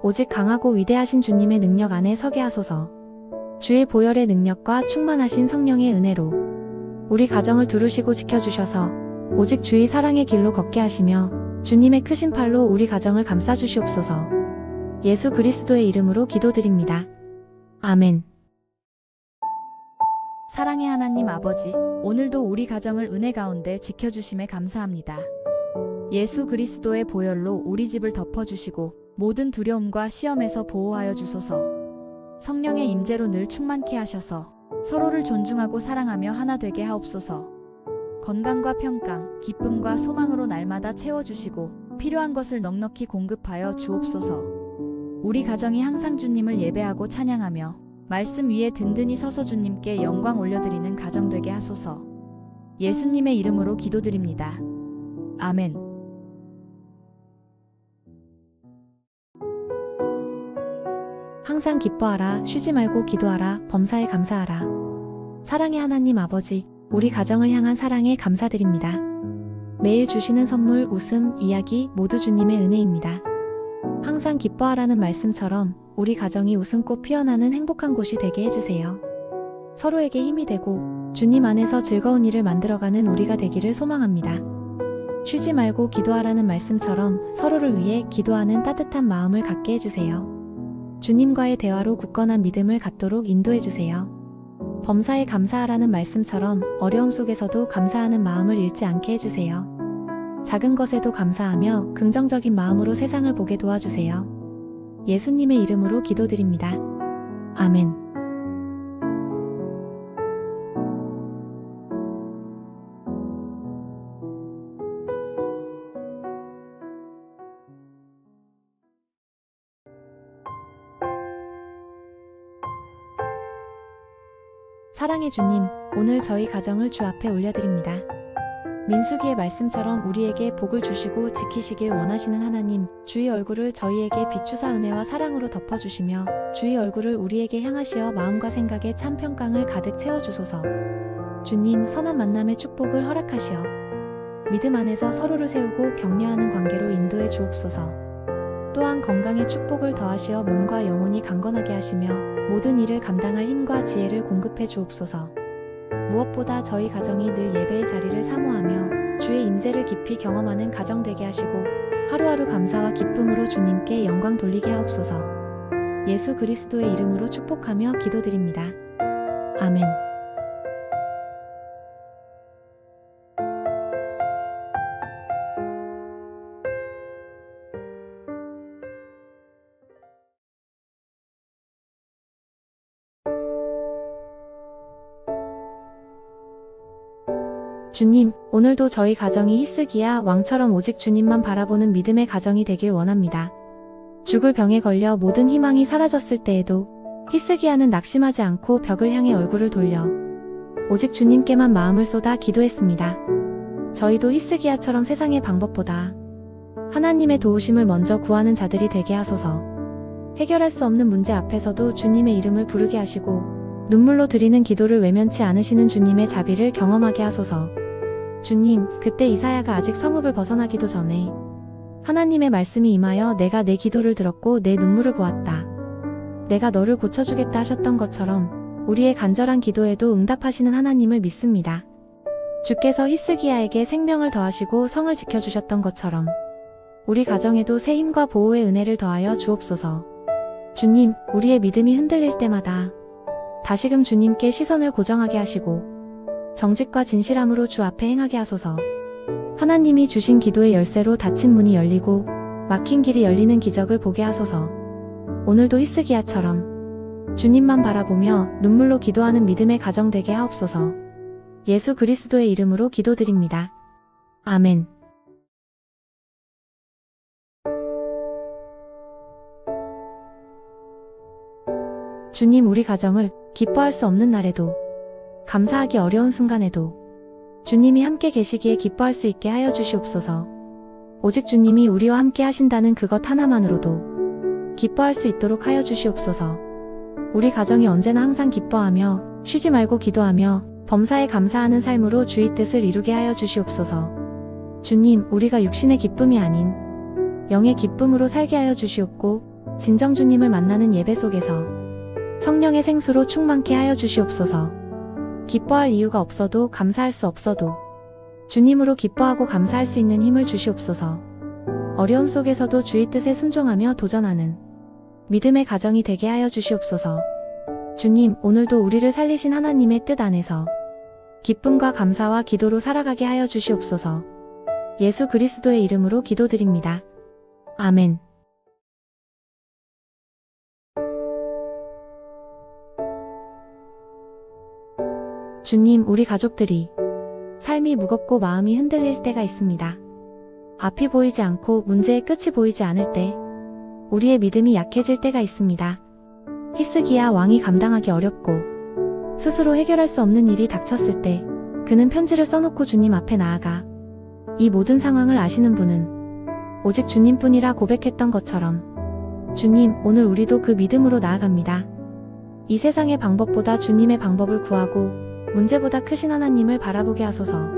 Speaker 1: 오직 강하고 위대하신 주님의 능력 안에 서게 하소서. 주의 보혈의 능력과 충만하신 성령의 은혜로 우리 가정을 두루시고 지켜주셔서 오직 주의 사랑의 길로 걷게 하시며 주님의 크신 팔로 우리 가정을 감싸주시옵소서. 예수 그리스도의 이름으로 기도드립니다. 아멘.
Speaker 2: 사랑의 하나님 아버지, 오늘도 우리 가정을 은혜 가운데 지켜주심에 감사합니다. 예수 그리스도의 보혈로 우리 집을 덮어주시고 모든 두려움과 시험에서 보호하여 주소서. 성령의 임재로 늘 충만케 하셔서 서로를 존중하고 사랑하며 하나 되게 하옵소서. 건강과 평강, 기쁨과 소망으로 날마다 채워주시고 필요한 것을 넉넉히 공급하여 주옵소서. 우리 가정이 항상 주님을 예배하고 찬양하며 말씀 위에 든든히 서서 주님께 영광 올려드리는 가정 되게 하소서. 예수님의 이름으로 기도드립니다. 아멘.
Speaker 1: 항상 기뻐하라, 쉬지 말고 기도하라, 범사에 감사하라. 사랑의 하나님 아버지, 우리 가정을 향한 사랑에 감사드립니다. 매일 주시는 선물, 웃음, 이야기 모두 주님의 은혜입니다. 항상 기뻐하라는 말씀처럼 우리 가정이 웃음꽃 피어나는 행복한 곳이 되게 해주세요. 서로에게 힘이 되고 주님 안에서 즐거운 일을 만들어가는 우리가 되기를 소망합니다. 쉬지 말고 기도하라는 말씀처럼 서로를 위해 기도하는 따뜻한 마음을 갖게 해주세요. 주님과의 대화로 굳건한 믿음을 갖도록 인도해주세요. 범사에 감사하라는 말씀처럼 어려움 속에서도 감사하는 마음을 잃지 않게 해주세요. 작은 것에도 감사하며 긍정적인 마음으로 세상을 보게 도와주세요. 예수님의 이름으로 기도드립니다. 아멘. 사랑의 주님, 오늘 저희 가정을 주 앞에 올려드립니다. 민수기의 말씀처럼 우리에게 복을 주시고 지키시길 원하시는 하나님, 주의 얼굴을 저희에게 비추사 은혜와 사랑으로 덮어주시며 주의 얼굴을 우리에게 향하시어 마음과 생각에 참 평강을 가득 채워주소서. 주님, 선한 만남의 축복을 허락하시어 믿음 안에서 서로를 세우고 격려하는 관계로 인도해 주옵소서. 또한 건강의 축복을 더하시어 몸과 영혼이 강건하게 하시며 모든 일을 감당할 힘과 지혜를 공급해 주옵소서. 무엇보다 저희 가정이 늘 예배의 자리를 사모하며 주의 임재를 깊이 경험하는 가정 되게 하시고 하루하루 감사와 기쁨으로 주님께 영광 돌리게 하옵소서. 예수 그리스도의 이름으로 축복하며 기도드립니다. 아멘. 주님, 오늘도 저희 가정이 히스기야 왕처럼 오직 주님만 바라보는 믿음의 가정이 되길 원합니다. 죽을 병에 걸려 모든 희망이 사라졌을 때에도 히스기야는 낙심하지 않고 벽을 향해 얼굴을 돌려 오직 주님께만 마음을 쏟아 기도했습니다. 저희도 히스기야처럼 세상의 방법보다 하나님의 도우심을 먼저 구하는 자들이 되게 하소서. 해결할 수 없는 문제 앞에서도 주님의 이름을 부르게 하시고 눈물로 드리는 기도를 외면치 않으시는 주님의 자비를 경험하게 하소서. 주님, 그때 이사야가 아직 성읍을 벗어나기도 전에 하나님의 말씀이 임하여 내가 내 기도를 들었고 내 눈물을 보았다. 내가 너를 고쳐주겠다 하셨던 것처럼 우리의 간절한 기도에도 응답하시는 하나님을 믿습니다. 주께서 히스기야에게 생명을 더하시고 성을 지켜주셨던 것처럼 우리 가정에도 새 힘과 보호의 은혜를 더하여 주옵소서. 주님, 우리의 믿음이 흔들릴 때마다 다시금 주님께 시선을 고정하게 하시고 정직과 진실함으로 주 앞에 행하게 하소서. 하나님이 주신 기도의 열쇠로 닫힌 문이 열리고 막힌 길이 열리는 기적을 보게 하소서. 오늘도 히스기야처럼 주님만 바라보며 눈물로 기도하는 믿음의 가정 되게 하옵소서. 예수 그리스도의 이름으로 기도드립니다. 아멘. 주님, 우리 가정을 기뻐할 수 없는 날에도 감사하기 어려운 순간에도 주님이 함께 계시기에 기뻐할 수 있게 하여 주시옵소서. 오직 주님이 우리와 함께 하신다는 그것 하나만으로도 기뻐할 수 있도록 하여 주시옵소서. 우리 가정이 언제나 항상 기뻐하며 쉬지 말고 기도하며 범사에 감사하는 삶으로 주의 뜻을 이루게 하여 주시옵소서. 주님, 우리가 육신의 기쁨이 아닌 영의 기쁨으로 살게 하여 주시옵고 진정 주님을 만나는 예배 속에서 성령의 생수로 충만케 하여 주시옵소서. 기뻐할 이유가 없어도 감사할 수 없어도 주님으로 기뻐하고 감사할 수 있는 힘을 주시옵소서. 어려움 속에서도 주의 뜻에 순종하며 도전하는 믿음의 가정이 되게 하여 주시옵소서. 주님, 오늘도 우리를 살리신 하나님의 뜻 안에서 기쁨과 감사와 기도로 살아가게 하여 주시옵소서. 예수 그리스도의 이름으로 기도드립니다. 아멘. 주님, 우리 가족들이 삶이 무겁고 마음이 흔들릴 때가 있습니다. 앞이 보이지 않고 문제의 끝이 보이지 않을 때 우리의 믿음이 약해질 때가 있습니다. 히스기야 왕이 감당하기 어렵고 스스로 해결할 수 없는 일이 닥쳤을 때 그는 편지를 써놓고 주님 앞에 나아가 이 모든 상황을 아시는 분은 오직 주님뿐이라 고백했던 것처럼 주님, 오늘 우리도 그 믿음으로 나아갑니다. 이 세상의 방법보다 주님의 방법을 구하고 문제보다 크신 하나님을 바라보게 하소서.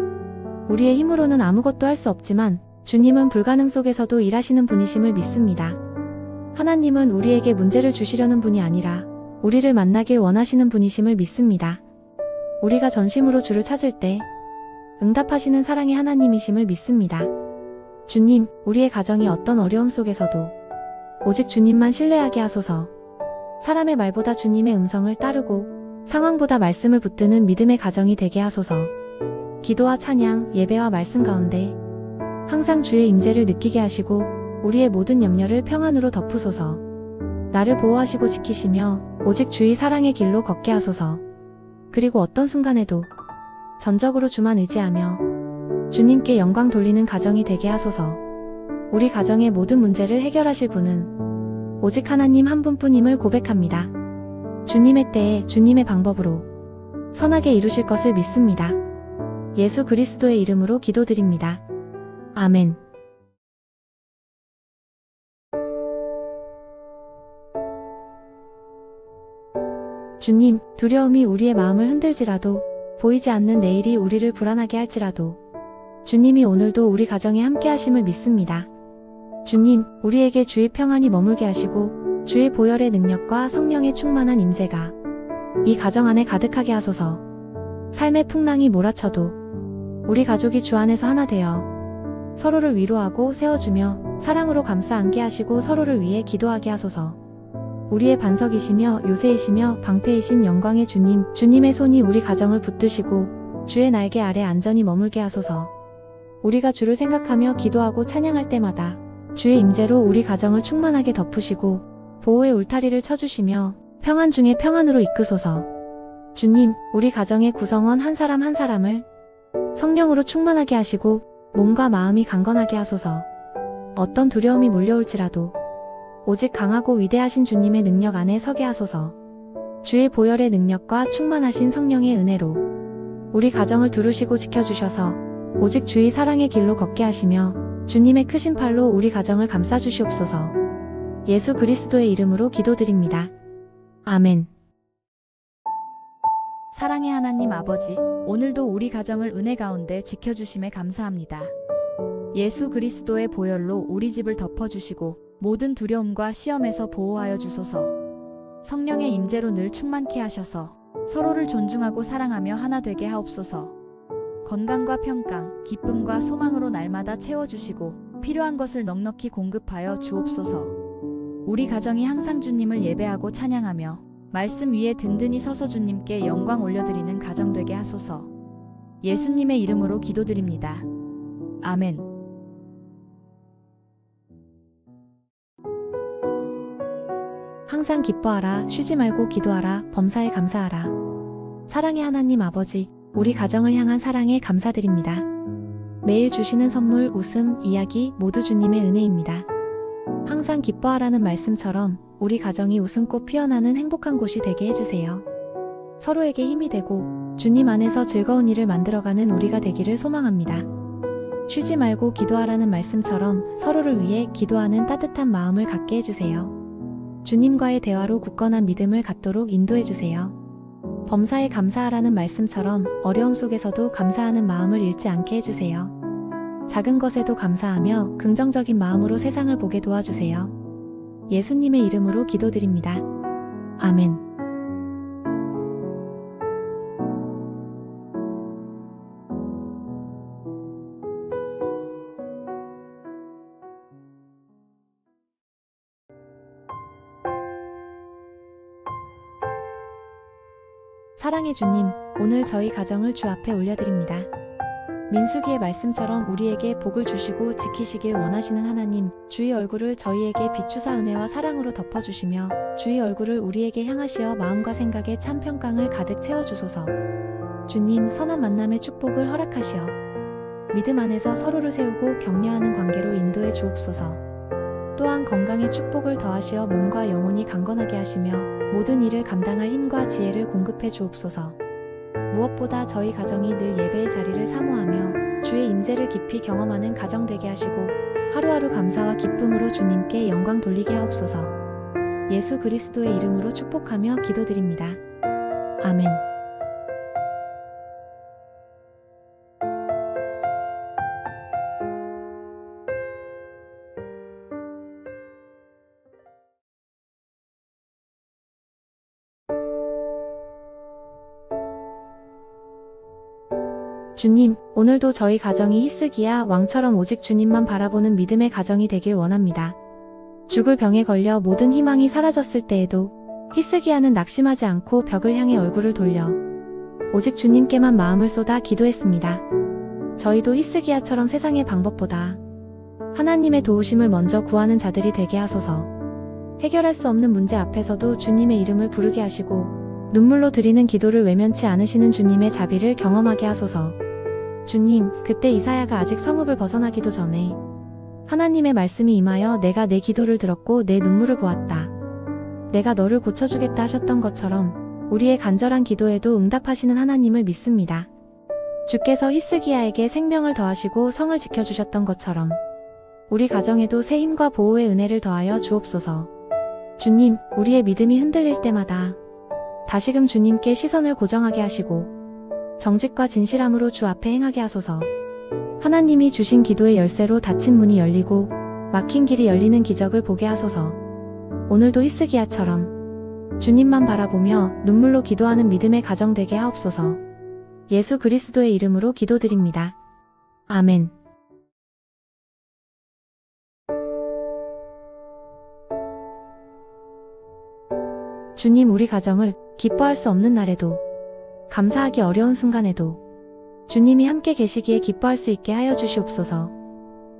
Speaker 1: 우리의 힘으로는 아무것도 할 수 없지만 주님은 불가능 속에서도 일하시는 분이심을 믿습니다. 하나님은 우리에게 문제를 주시려는 분이 아니라 우리를 만나길 원하시는 분이심을 믿습니다. 우리가 전심으로 주를 찾을 때 응답하시는 사랑의 하나님이심을 믿습니다. 주님, 우리의 가정이 어떤 어려움 속에서도 오직 주님만 신뢰하게 하소서. 사람의 말보다 주님의 음성을 따르고 상황보다 말씀을 붙드는 믿음의 가정이 되게 하소서. 기도와 찬양, 예배와 말씀 가운데 항상 주의 임재를 느끼게 하시고 우리의 모든 염려를 평안으로 덮으소서. 나를 보호하시고 지키시며 오직 주의 사랑의 길로 걷게 하소서. 그리고 어떤 순간에도 전적으로 주만 의지하며 주님께 영광 돌리는 가정이 되게 하소서. 우리 가정의 모든 문제를 해결하실 분은 오직 하나님 한 분뿐임을 고백합니다. 주님의 때에 주님의 방법으로 선하게 이루실 것을 믿습니다. 예수 그리스도의 이름으로 기도드립니다. 아멘. 주님, 두려움이 우리의 마음을 흔들지라도, 보이지 않는 내일이 우리를 불안하게 할지라도, 주님이 오늘도 우리 가정에 함께 하심을 믿습니다. 주님, 우리에게 주의 평안이 머물게 하시고, 주의 보혈의 능력과 성령의 충만한 임재가 이 가정 안에 가득하게 하소서. 삶의 풍랑이 몰아쳐도 우리 가족이 주 안에서 하나 되어 서로를 위로하고 세워주며 사랑으로 감싸 안게 하시고 서로를 위해 기도하게 하소서. 우리의 반석이시며 요새이시며 방패이신 영광의 주님, 주님의 손이 우리 가정을 붙드시고 주의 날개 아래 안전히 머물게 하소서. 우리가 주를 생각하며 기도하고 찬양할 때마다 주의 임재로 우리 가정을 충만하게 덮으시고 보호의 울타리를 쳐주시며 평안 중에 평안으로 이끄소서. 주님, 우리 가정의 구성원 한 사람 한 사람을 성령으로 충만하게 하시고 몸과 마음이 강건하게 하소서. 어떤 두려움이 몰려올지라도 오직 강하고 위대하신 주님의 능력 안에 서게 하소서. 주의 보혈의 능력과 충만하신 성령의 은혜로 우리 가정을 두루시고 지켜주셔서 오직 주의 사랑의 길로 걷게 하시며 주님의 크신 팔로 우리 가정을 감싸주시옵소서. 예수 그리스도의 이름으로 기도드립니다. 아멘.
Speaker 2: 사랑의 하나님 아버지, 오늘도 우리 가정을 은혜 가운데 지켜주심에 감사합니다. 예수 그리스도의 보혈로 우리 집을 덮어주시고 모든 두려움과 시험에서 보호하여 주소서. 성령의 임재로 늘 충만케 하셔서 서로를 존중하고 사랑하며 하나 되게 하옵소서. 건강과 평강, 기쁨과 소망으로 날마다 채워주시고 필요한 것을 넉넉히 공급하여 주옵소서. 우리 가정이 항상 주님을 예배하고 찬양하며 말씀 위에 든든히 서서 주님께 영광 올려드리는 가정 되게 하소서. 예수님의 이름으로 기도드립니다. 아멘.
Speaker 1: 항상 기뻐하라, 쉬지 말고 기도하라, 범사에 감사하라. 사랑의 하나님 아버지, 우리 가정을 향한 사랑에 감사드립니다. 매일 주시는 선물, 웃음, 이야기 모두 주님의 은혜입니다. 항상 기뻐하라는 말씀처럼 우리 가정이 웃음꽃 피어나는 행복한 곳이 되게 해주세요. 서로에게 힘이 되고 주님 안에서 즐거운 일을 만들어가는 우리가 되기를 소망합니다. 쉬지 말고 기도하라는 말씀처럼 서로를 위해 기도하는 따뜻한 마음을 갖게 해주세요. 주님과의 대화로 굳건한 믿음을 갖도록 인도해주세요. 범사에 감사하라는 말씀처럼 어려움 속에서도 감사하는 마음을 잃지 않게 해주세요. 작은 것에도 감사하며 긍정적인 마음으로 세상을 보게 도와주세요. 예수님의 이름으로 기도드립니다. 아멘. 사랑의 주님, 오늘 저희 가정을 주 앞에 올려드립니다. 민수기의 말씀처럼 우리에게 복을 주시고 지키시길 원하시는 하나님, 주의 얼굴을 저희에게 비추사 은혜와 사랑으로 덮어주시며 주의 얼굴을 우리에게 향하시어 마음과 생각에 참 평강을 가득 채워주소서. 주님, 선한 만남의 축복을 허락하시어 믿음 안에서 서로를 세우고 격려하는 관계로 인도해 주옵소서. 또한 건강의 축복을 더하시어 몸과 영혼이 강건하게 하시며 모든 일을 감당할 힘과 지혜를 공급해 주옵소서. 무엇보다 저희 가정이 늘 예배의 자리를 사모하며 주의 임재를 깊이 경험하는 가정 되게 하시고 하루하루 감사와 기쁨으로 주님께 영광 돌리게 하옵소서. 예수 그리스도의 이름으로 축복하며 기도드립니다. 아멘. 주님, 오늘도 저희 가정이 히스기야 왕처럼 오직 주님만 바라보는 믿음의 가정이 되길 원합니다. 죽을 병에 걸려 모든 희망이 사라졌을 때에도 히스기야는 낙심하지 않고 벽을 향해 얼굴을 돌려 오직 주님께만 마음을 쏟아 기도했습니다. 저희도 히스기야처럼 세상의 방법보다 하나님의 도우심을 먼저 구하는 자들이 되게 하소서. 해결할 수 없는 문제 앞에서도 주님의 이름을 부르게 하시고 눈물로 드리는 기도를 외면치 않으시는 주님의 자비를 경험하게 하소서. 주님, 그때 이사야가 아직 성읍을 벗어나기도 전에 하나님의 말씀이 임하여 내가 내 기도를 들었고 내 눈물을 보았다. 내가 너를 고쳐주겠다 하셨던 것처럼 우리의 간절한 기도에도 응답하시는 하나님을 믿습니다. 주께서 히스기야에게 생명을 더하시고 성을 지켜주셨던 것처럼 우리 가정에도 새 힘과 보호의 은혜를 더하여 주옵소서. 주님, 우리의 믿음이 흔들릴 때마다 다시금 주님께 시선을 고정하게 하시고 정직과 진실함으로 주 앞에 행하게 하소서. 하나님이 주신 기도의 열쇠로 닫힌 문이 열리고 막힌 길이 열리는 기적을 보게 하소서. 오늘도 히스기야처럼 주님만 바라보며 눈물로 기도하는 믿음의 가정 되게 하옵소서. 예수 그리스도의 이름으로 기도드립니다. 아멘. 주님, 우리 가정을 기뻐할 수 없는 날에도 감사하기 어려운 순간에도 주님이 함께 계시기에 기뻐할 수 있게 하여 주시옵소서.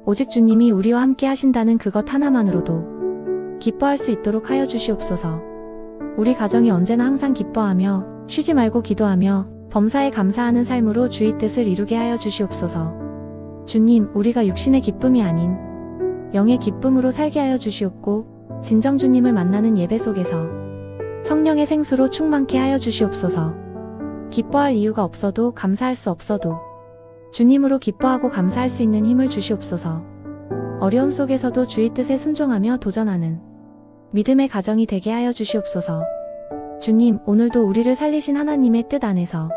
Speaker 1: 오직 주님이 우리와 함께 하신다는 그것 하나만으로도 기뻐할 수 있도록 하여 주시옵소서. 우리 가정이 언제나 항상 기뻐하며 쉬지 말고 기도하며 범사에 감사하는 삶으로 주의 뜻을 이루게 하여 주시옵소서. 주님, 우리가 육신의 기쁨이 아닌 영의 기쁨으로 살게 하여 주시옵고 진정 주님을 만나는 예배 속에서 성령의 생수로 충만케 하여 주시옵소서. 기뻐할 이유가 없어도 감사할 수 없어도 주님으로 기뻐하고 감사할 수 있는 힘을 주시옵소서. 어려움 속에서도 주의 뜻에 순종하며 도전하는 믿음의 가정이 되게 하여 주시옵소서. 주님, 오늘도 우리를 살리신 하나님의 뜻 안에서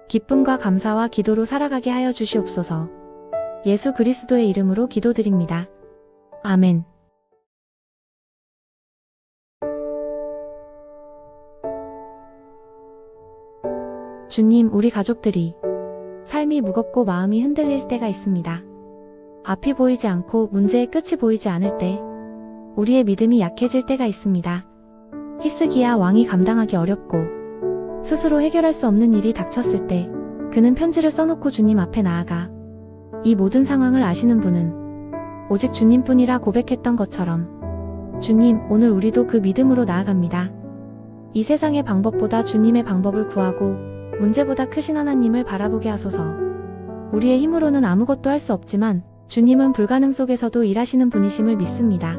Speaker 1: 기쁨과 감사와 기도로 살아가게 하여 주시옵소서. 예수 그리스도의 이름으로 기도드립니다. 아멘. 주님, 우리 가족들이 삶이 무겁고 마음이 흔들릴 때가 있습니다. 앞이 보이지 않고 문제의 끝이 보이지 않을 때 우리의 믿음이 약해질 때가 있습니다. 히스기야 왕이 감당하기 어렵고 스스로 해결할 수 없는 일이 닥쳤을 때 그는 편지를 써놓고 주님 앞에 나아가 이 모든 상황을 아시는 분은 오직 주님뿐이라 고백했던 것처럼 주님, 오늘 우리도 그 믿음으로 나아갑니다. 이 세상의 방법보다 주님의 방법을 구하고 문제보다 크신 하나님을 바라보게 하소서. 우리의 힘으로는 아무것도 할 수 없지만 주님은 불가능 속에서도 일하시는 분이심을 믿습니다.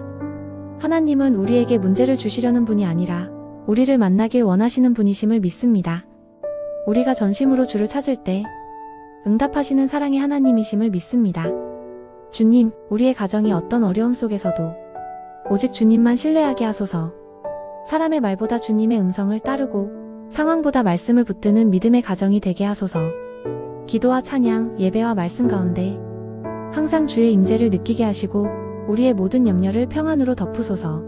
Speaker 1: 하나님은 우리에게 문제를 주시려는 분이 아니라 우리를 만나길 원하시는 분이심을 믿습니다. 우리가 전심으로 주를 찾을 때 응답하시는 사랑의 하나님이심을 믿습니다. 주님, 우리의 가정이 어떤 어려움 속에서도 오직 주님만 신뢰하게 하소서. 사람의 말보다 주님의 음성을 따르고 상황보다 말씀을 붙드는 믿음의 가정이 되게 하소서. 기도와 찬양, 예배와 말씀 가운데 항상 주의 임재를 느끼게 하시고 우리의 모든 염려를 평안으로 덮으소서.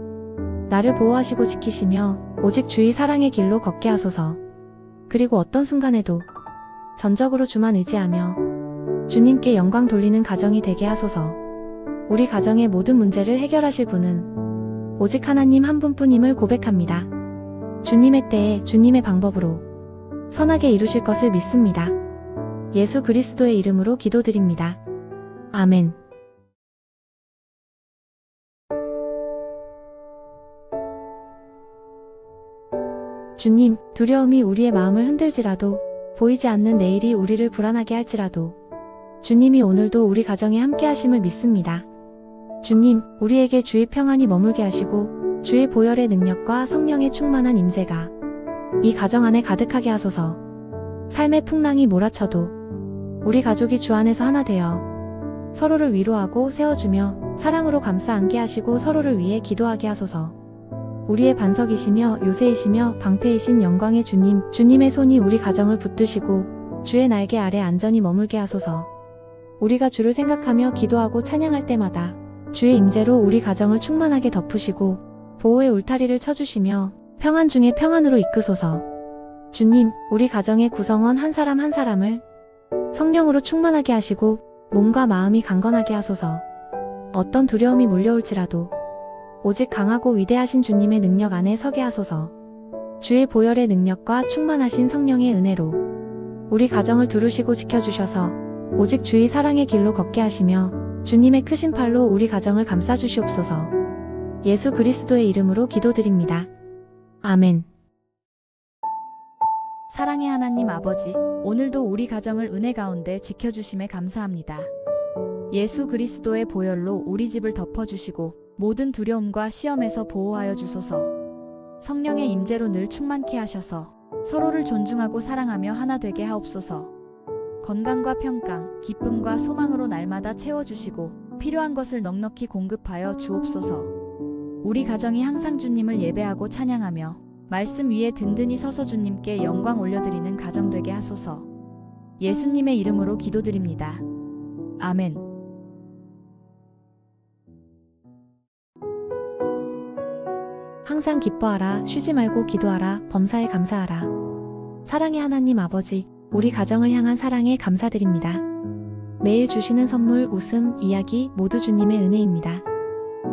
Speaker 1: 나를 보호하시고 지키시며 오직 주의 사랑의 길로 걷게 하소서. 그리고 어떤 순간에도 전적으로 주만 의지하며 주님께 영광 돌리는 가정이 되게 하소서. 우리 가정의 모든 문제를 해결하실 분은 오직 하나님 한 분뿐임을 고백합니다. 주님의 때에 주님의 방법으로 선하게 이루실 것을 믿습니다. 예수 그리스도의 이름으로 기도드립니다. 아멘. 주님, 두려움이 우리의 마음을 흔들지라도 보이지 않는 내일이 우리를 불안하게 할지라도 주님이 오늘도 우리 가정에 함께 하심을 믿습니다. 주님, 우리에게 주의 평안이 머물게 하시고 주의 보혈의 능력과 성령의 충만한 임재가 이 가정 안에 가득하게 하소서. 삶의 풍랑이 몰아쳐도 우리 가족이 주 안에서 하나 되어 서로를 위로하고 세워주며 사랑으로 감싸 안게 하시고 서로를 위해 기도하게 하소서. 우리의 반석이시며 요새이시며 방패이신 영광의 주님, 주님의 손이 우리 가정을 붙드시고 주의 날개 아래 안전히 머물게 하소서. 우리가 주를 생각하며 기도하고 찬양할 때마다 주의 임재로 우리 가정을 충만하게 덮으시고 보호의 울타리를 쳐주시며 평안 중에 평안으로 이끄소서. 주님, 우리 가정의 구성원 한 사람 한 사람을 성령으로 충만하게 하시고 몸과 마음이 강건하게 하소서. 어떤 두려움이 몰려올지라도 오직 강하고 위대하신 주님의 능력 안에 서게 하소서. 주의 보혈의 능력과 충만하신 성령의 은혜로 우리 가정을 두루시고 지켜주셔서 오직 주의 사랑의 길로 걷게 하시며 주님의 크신 팔로 우리 가정을 감싸주시옵소서. 예수 그리스도의 이름으로 기도드립니다. 아멘.
Speaker 2: 사랑의 하나님 아버지, 오늘도 우리 가정을 은혜 가운데 지켜주심에 감사합니다. 예수 그리스도의 보혈로 우리 집을 덮어주시고 모든 두려움과 시험에서 보호하여 주소서. 성령의 임재로 늘 충만케 하셔서 서로를 존중하고 사랑하며 하나 되게 하옵소서. 건강과 평강, 기쁨과 소망으로 날마다 채워주시고 필요한 것을 넉넉히 공급하여 주옵소서. 우리 가정이 항상 주님을 예배하고 찬양하며 말씀 위에 든든히 서서 주님께 영광 올려드리는 가정 되게 하소서. 예수님의 이름으로 기도드립니다. 아멘.
Speaker 1: 항상 기뻐하라, 쉬지 말고 기도하라, 범사에 감사하라. 사랑의 하나님 아버지, 우리 가정을 향한 사랑에 감사드립니다. 매일 주시는 선물, 웃음, 이야기 모두 주님의 은혜입니다.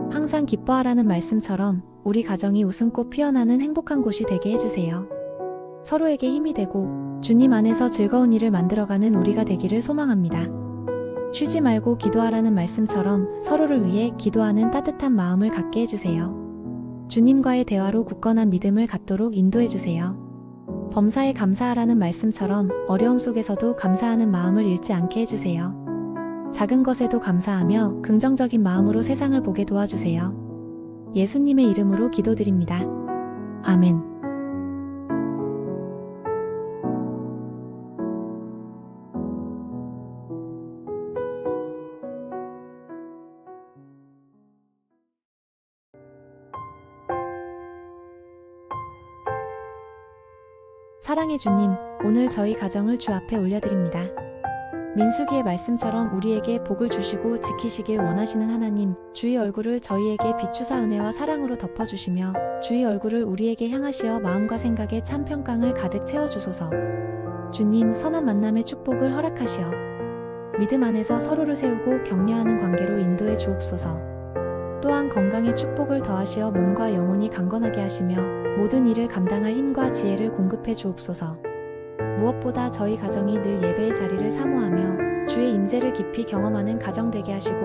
Speaker 1: 항상 기뻐하라는 말씀처럼 우리 가정이 웃음꽃 피어나는 행복한 곳이 되게 해주세요. 서로에게 힘이 되고 주님 안에서 즐거운 일을 만들어가는 우리가 되기를 소망합니다. 쉬지 말고 기도하라는 말씀처럼 서로를 위해 기도하는 따뜻한 마음을 갖게 해주세요. 주님과의 대화로 굳건한 믿음을 갖도록 인도해주세요. 범사에 감사하라는 말씀처럼 어려움 속에서도 감사하는 마음을 잃지 않게 해주세요. 작은 것에도 감사하며 긍정적인 마음으로 세상을 보게 도와주세요. 예수님의 이름으로 기도드립니다. 아멘. 사랑의 주님, 오늘 저희 가정을 주 앞에 올려드립니다. 민수기의 말씀처럼 우리에게 복을 주시고 지키시길 원하시는 하나님, 주의 얼굴을 저희에게 비추사 은혜와 사랑으로 덮어주시며 주의 얼굴을 우리에게 향하시어 마음과 생각에 참 평강을 가득 채워주소서. 주님, 선한 만남의 축복을 허락하시어 믿음 안에서 서로를 세우고 격려하는 관계로 인도해 주옵소서. 또한 건강의 축복을 더하시어 몸과 영혼이 강건하게 하시며 모든 일을 감당할 힘과 지혜를 공급해 주옵소서. 무엇보다 저희 가정이 늘 예배의 자리를 사모하며 주의 임재를 깊이 경험하는 가정 되게 하시고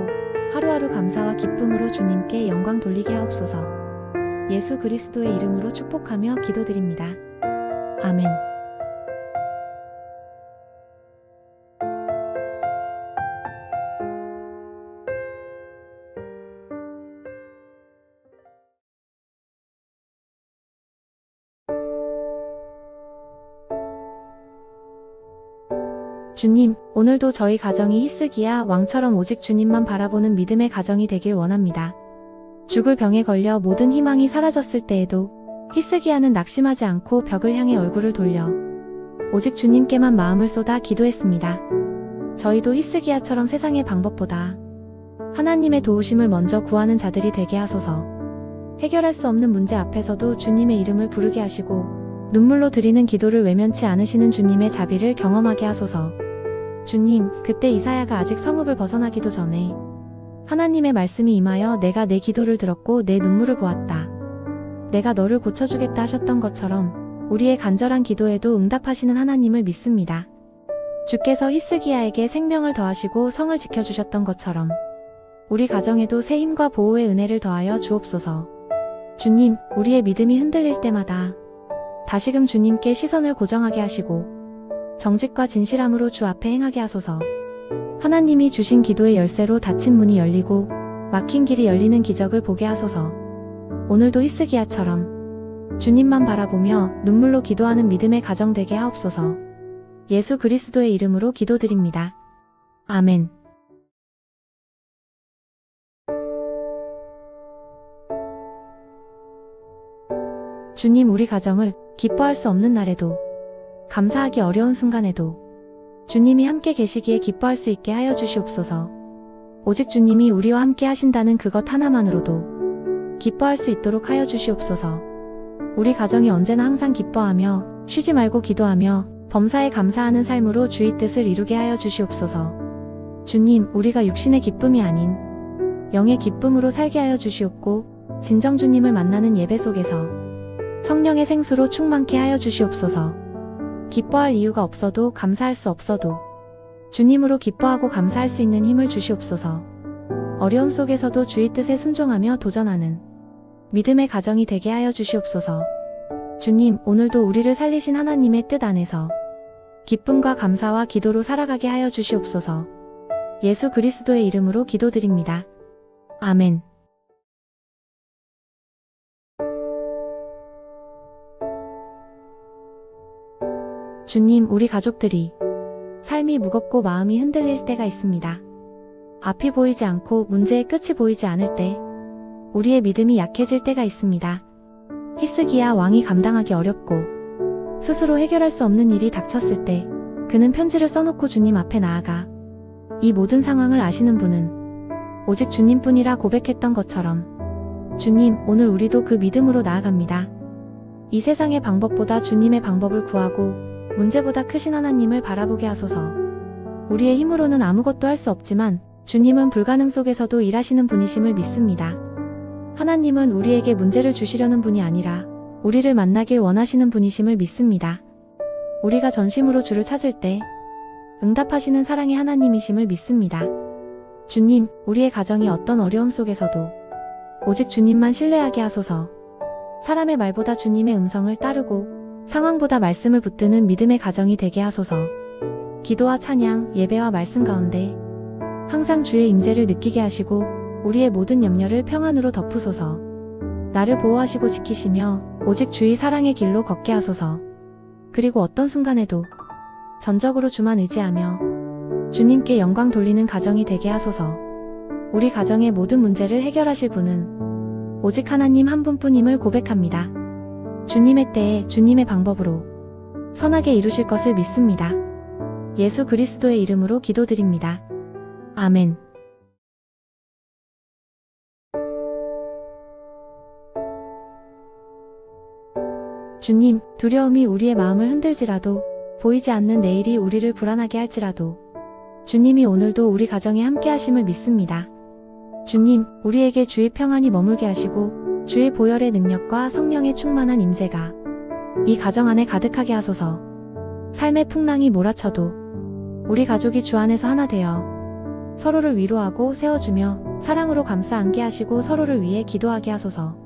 Speaker 1: 하루하루 감사와 기쁨으로 주님께 영광 돌리게 하옵소서. 예수 그리스도의 이름으로 축복하며 기도드립니다. 아멘. 주님, 오늘도 저희 가정이 히스기야 왕처럼 오직 주님만 바라보는 믿음의 가정이 되길 원합니다. 죽을 병에 걸려 모든 희망이 사라졌을 때에도 히스기야는 낙심하지 않고 벽을 향해 얼굴을 돌려 오직 주님께만 마음을 쏟아 기도했습니다. 저희도 히스기야처럼 세상의 방법보다 하나님의 도우심을 먼저 구하는 자들이 되게 하소서. 해결할 수 없는 문제 앞에서도 주님의 이름을 부르게 하시고 눈물로 드리는 기도를 외면치 않으시는 주님의 자비를 경험하게 하소서. 주님, 그때 이사야가 아직 성읍을 벗어나기도 전에 하나님의 말씀이 임하여 내가 내 기도를 들었고 내 눈물을 보았다. 내가 너를 고쳐주겠다 하셨던 것처럼 우리의 간절한 기도에도 응답하시는 하나님을 믿습니다. 주께서 히스기야에게 생명을 더하시고 성을 지켜주셨던 것처럼 우리 가정에도 새 힘과 보호의 은혜를 더하여 주옵소서. 주님, 우리의 믿음이 흔들릴 때마다 다시금 주님께 시선을 고정하게 하시고 정직과 진실함으로 주 앞에 행하게 하소서. 하나님이 주신 기도의 열쇠로 닫힌 문이 열리고 막힌 길이 열리는 기적을 보게 하소서. 오늘도 히스기야처럼 주님만 바라보며 눈물로 기도하는 믿음의 가정 되게 하옵소서. 예수 그리스도의 이름으로 기도드립니다. 아멘. 주님, 우리 가정을 기뻐할 수 없는 날에도 감사하기 어려운 순간에도 주님이 함께 계시기에 기뻐할 수 있게 하여 주시옵소서. 오직 주님이 우리와 함께 하신다는 그것 하나만으로도 기뻐할 수 있도록 하여 주시옵소서. 우리 가정이 언제나 항상 기뻐하며 쉬지 말고 기도하며 범사에 감사하는 삶으로 주의 뜻을 이루게 하여 주시옵소서. 주님, 우리가 육신의 기쁨이 아닌 영의 기쁨으로 살게 하여 주시옵고 진정 주님을 만나는 예배 속에서 성령의 생수로 충만케 하여 주시옵소서. 기뻐할 이유가 없어도 감사할 수 없어도 주님으로 기뻐하고 감사할 수 있는 힘을 주시옵소서. 어려움 속에서도 주의 뜻에 순종하며 도전하는 믿음의 가정이 되게 하여 주시옵소서. 주님, 오늘도 우리를 살리신 하나님의 뜻 안에서 기쁨과 감사와 기도로 살아가게 하여 주시옵소서. 예수 그리스도의 이름으로 기도드립니다. 아멘. 주님, 우리 가족들이 삶이 무겁고 마음이 흔들릴 때가 있습니다. 앞이 보이지 않고 문제의 끝이 보이지 않을 때 우리의 믿음이 약해질 때가 있습니다. 히스기야 왕이 감당하기 어렵고 스스로 해결할 수 없는 일이 닥쳤을 때 그는 편지를 써놓고 주님 앞에 나아가 이 모든 상황을 아시는 분은 오직 주님뿐이라 고백했던 것처럼 주님, 오늘 우리도 그 믿음으로 나아갑니다. 이 세상의 방법보다 주님의 방법을 구하고 문제보다 크신 하나님을 바라보게 하소서. 우리의 힘으로는 아무것도 할 수 없지만 주님은 불가능 속에서도 일하시는 분이심을 믿습니다. 하나님은 우리에게 문제를 주시려는 분이 아니라 우리를 만나길 원하시는 분이심을 믿습니다. 우리가 전심으로 주를 찾을 때 응답하시는 사랑의 하나님이심을 믿습니다. 주님, 우리의 가정이 어떤 어려움 속에서도 오직 주님만 신뢰하게 하소서. 사람의 말보다 주님의 음성을 따르고 상황보다 말씀을 붙드는 믿음의 가정이 되게 하소서. 기도와 찬양, 예배와 말씀 가운데 항상 주의 임재를 느끼게 하시고 우리의 모든 염려를 평안으로 덮으소서. 나를 보호하시고 지키시며 오직 주의 사랑의 길로 걷게 하소서. 그리고 어떤 순간에도 전적으로 주만 의지하며 주님께 영광 돌리는 가정이 되게 하소서. 우리 가정의 모든 문제를 해결하실 분은 오직 하나님 한 분뿐임을 고백합니다. 주님의 때에 주님의 방법으로 선하게 이루실 것을 믿습니다. 예수 그리스도의 이름으로 기도드립니다. 아멘. 주님, 두려움이 우리의 마음을 흔들지라도 보이지 않는 내일이 우리를 불안하게 할지라도 주님이 오늘도 우리 가정에 함께 하심을 믿습니다. 주님, 우리에게 주의 평안이 머물게 하시고 주의 보혈의 능력과 성령의 충만한 임재가 이 가정 안에 가득하게 하소서. 삶의 풍랑이 몰아쳐도 우리 가족이 주 안에서 하나 되어 서로를 위로하고 세워주며 사랑으로 감싸 안게 하시고 서로를 위해 기도하게 하소서.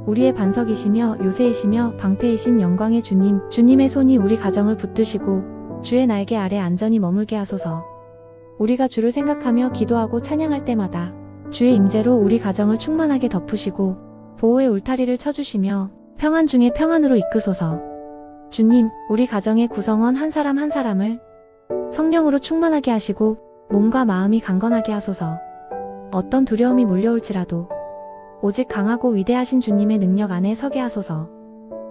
Speaker 1: 우리의 반석이시며 요새이시며 방패이신 영광의 주님, 주님의 손이 우리 가정을 붙드시고 주의 날개 아래 안전히 머물게 하소서. 우리가 주를 생각하며 기도하고 찬양할 때마다 주의 임재로 우리 가정을 충만하게 덮으시고 보호의 울타리를 쳐주시며 평안 중에 평안으로 이끄소서. 주님, 우리 가정의 구성원 한 사람 한 사람을 성령으로 충만하게 하시고 몸과 마음이 강건하게 하소서. 어떤 두려움이 몰려올지라도 오직 강하고 위대하신 주님의 능력 안에 서게 하소서.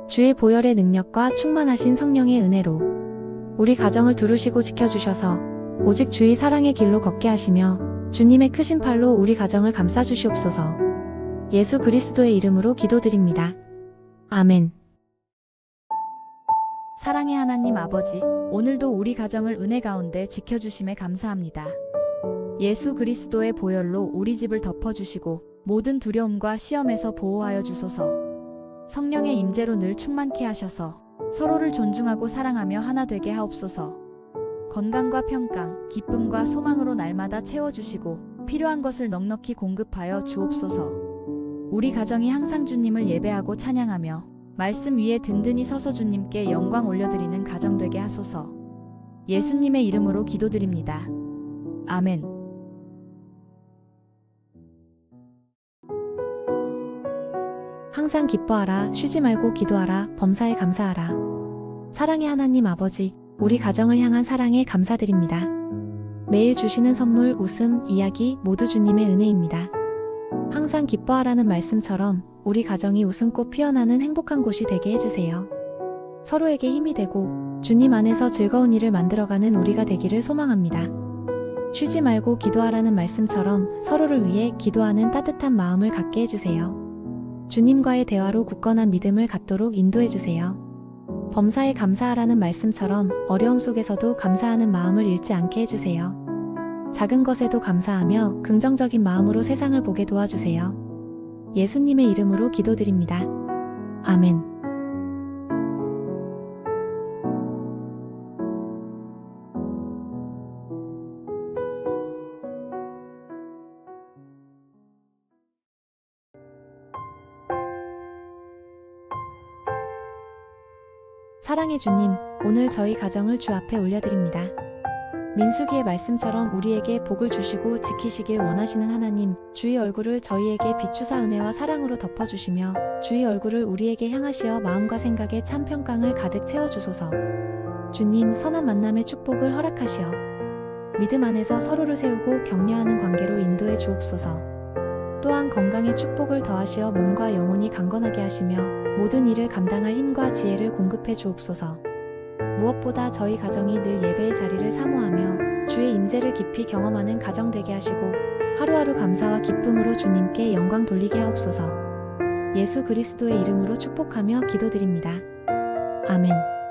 Speaker 1: 주의 보혈의 능력과 충만하신 성령의 은혜로 우리 가정을 두루시고 지켜주셔서 오직 주의 사랑의 길로 걷게 하시며 주님의 크신 팔로 우리 가정을 감싸주시옵소서. 예수 그리스도의 이름으로 기도드립니다. 아멘.
Speaker 2: 사랑의 하나님 아버지, 오늘도 우리 가정을 은혜 가운데 지켜주심에 감사합니다. 예수 그리스도의 보혈로 우리 집을 덮어주시고 모든 두려움과 시험에서 보호하여 주소서. 성령의 임재로 늘 충만케 하셔서 서로를 존중하고 사랑하며 하나 되게 하옵소서. 건강과 평강, 기쁨과 소망으로 날마다 채워주시고 필요한 것을 넉넉히 공급하여 주옵소서. 우리 가정이 항상 주님을 예배하고 찬양하며 말씀 위에 든든히 서서 주님께 영광 올려드리는 가정 되게 하소서. 예수님의 이름으로 기도드립니다. 아멘.
Speaker 1: 항상 기뻐하라, 쉬지 말고 기도하라, 범사에 감사하라. 사랑의 하나님 아버지, 우리 가정을 향한 사랑에 감사드립니다. 매일 주시는 선물, 웃음, 이야기 모두 주님의 은혜입니다. 항상 기뻐하라는 말씀처럼 우리 가정이 웃음꽃 피어나는 행복한 곳이 되게 해주세요. 서로에게 힘이 되고 주님 안에서 즐거운 일을 만들어가는 우리가 되기를 소망합니다. 쉬지 말고 기도하라는 말씀처럼 서로를 위해 기도하는 따뜻한 마음을 갖게 해주세요. 주님과의 대화로 굳건한 믿음을 갖도록 인도해주세요. 범사에 감사하라는 말씀처럼 어려움 속에서도 감사하는 마음을 잃지 않게 해주세요. 작은 것에도 감사하며 긍정적인 마음으로 세상을 보게 도와주세요. 예수님의 이름으로 기도드립니다. 아멘. 사랑의 주님, 오늘 저희 가정을 주 앞에 올려드립니다. 민수기의 말씀처럼 우리에게 복을 주시고 지키시길 원하시는 하나님, 주의 얼굴을 저희에게 비추사 은혜와 사랑으로 덮어주시며 주의 얼굴을 우리에게 향하시어 마음과 생각에 참 평강을 가득 채워주소서. 주님 선한 만남의 축복을 허락하시어 믿음 안에서 서로를 세우고 격려하는 관계로 인도해 주옵소서. 또한 건강의 축복을 더하시어 몸과 영혼이 강건하게 하시며 모든 일을 감당할 힘과 지혜를 공급해 주옵소서. 무엇보다 저희 가정이 늘 예배의 자리를 사모하며 주의 임재를 깊이 경험하는 가정 되게 하시고 하루하루 감사와 기쁨으로 주님께 영광 돌리게 하옵소서. 예수 그리스도의 이름으로 축복하며 기도드립니다. 아멘.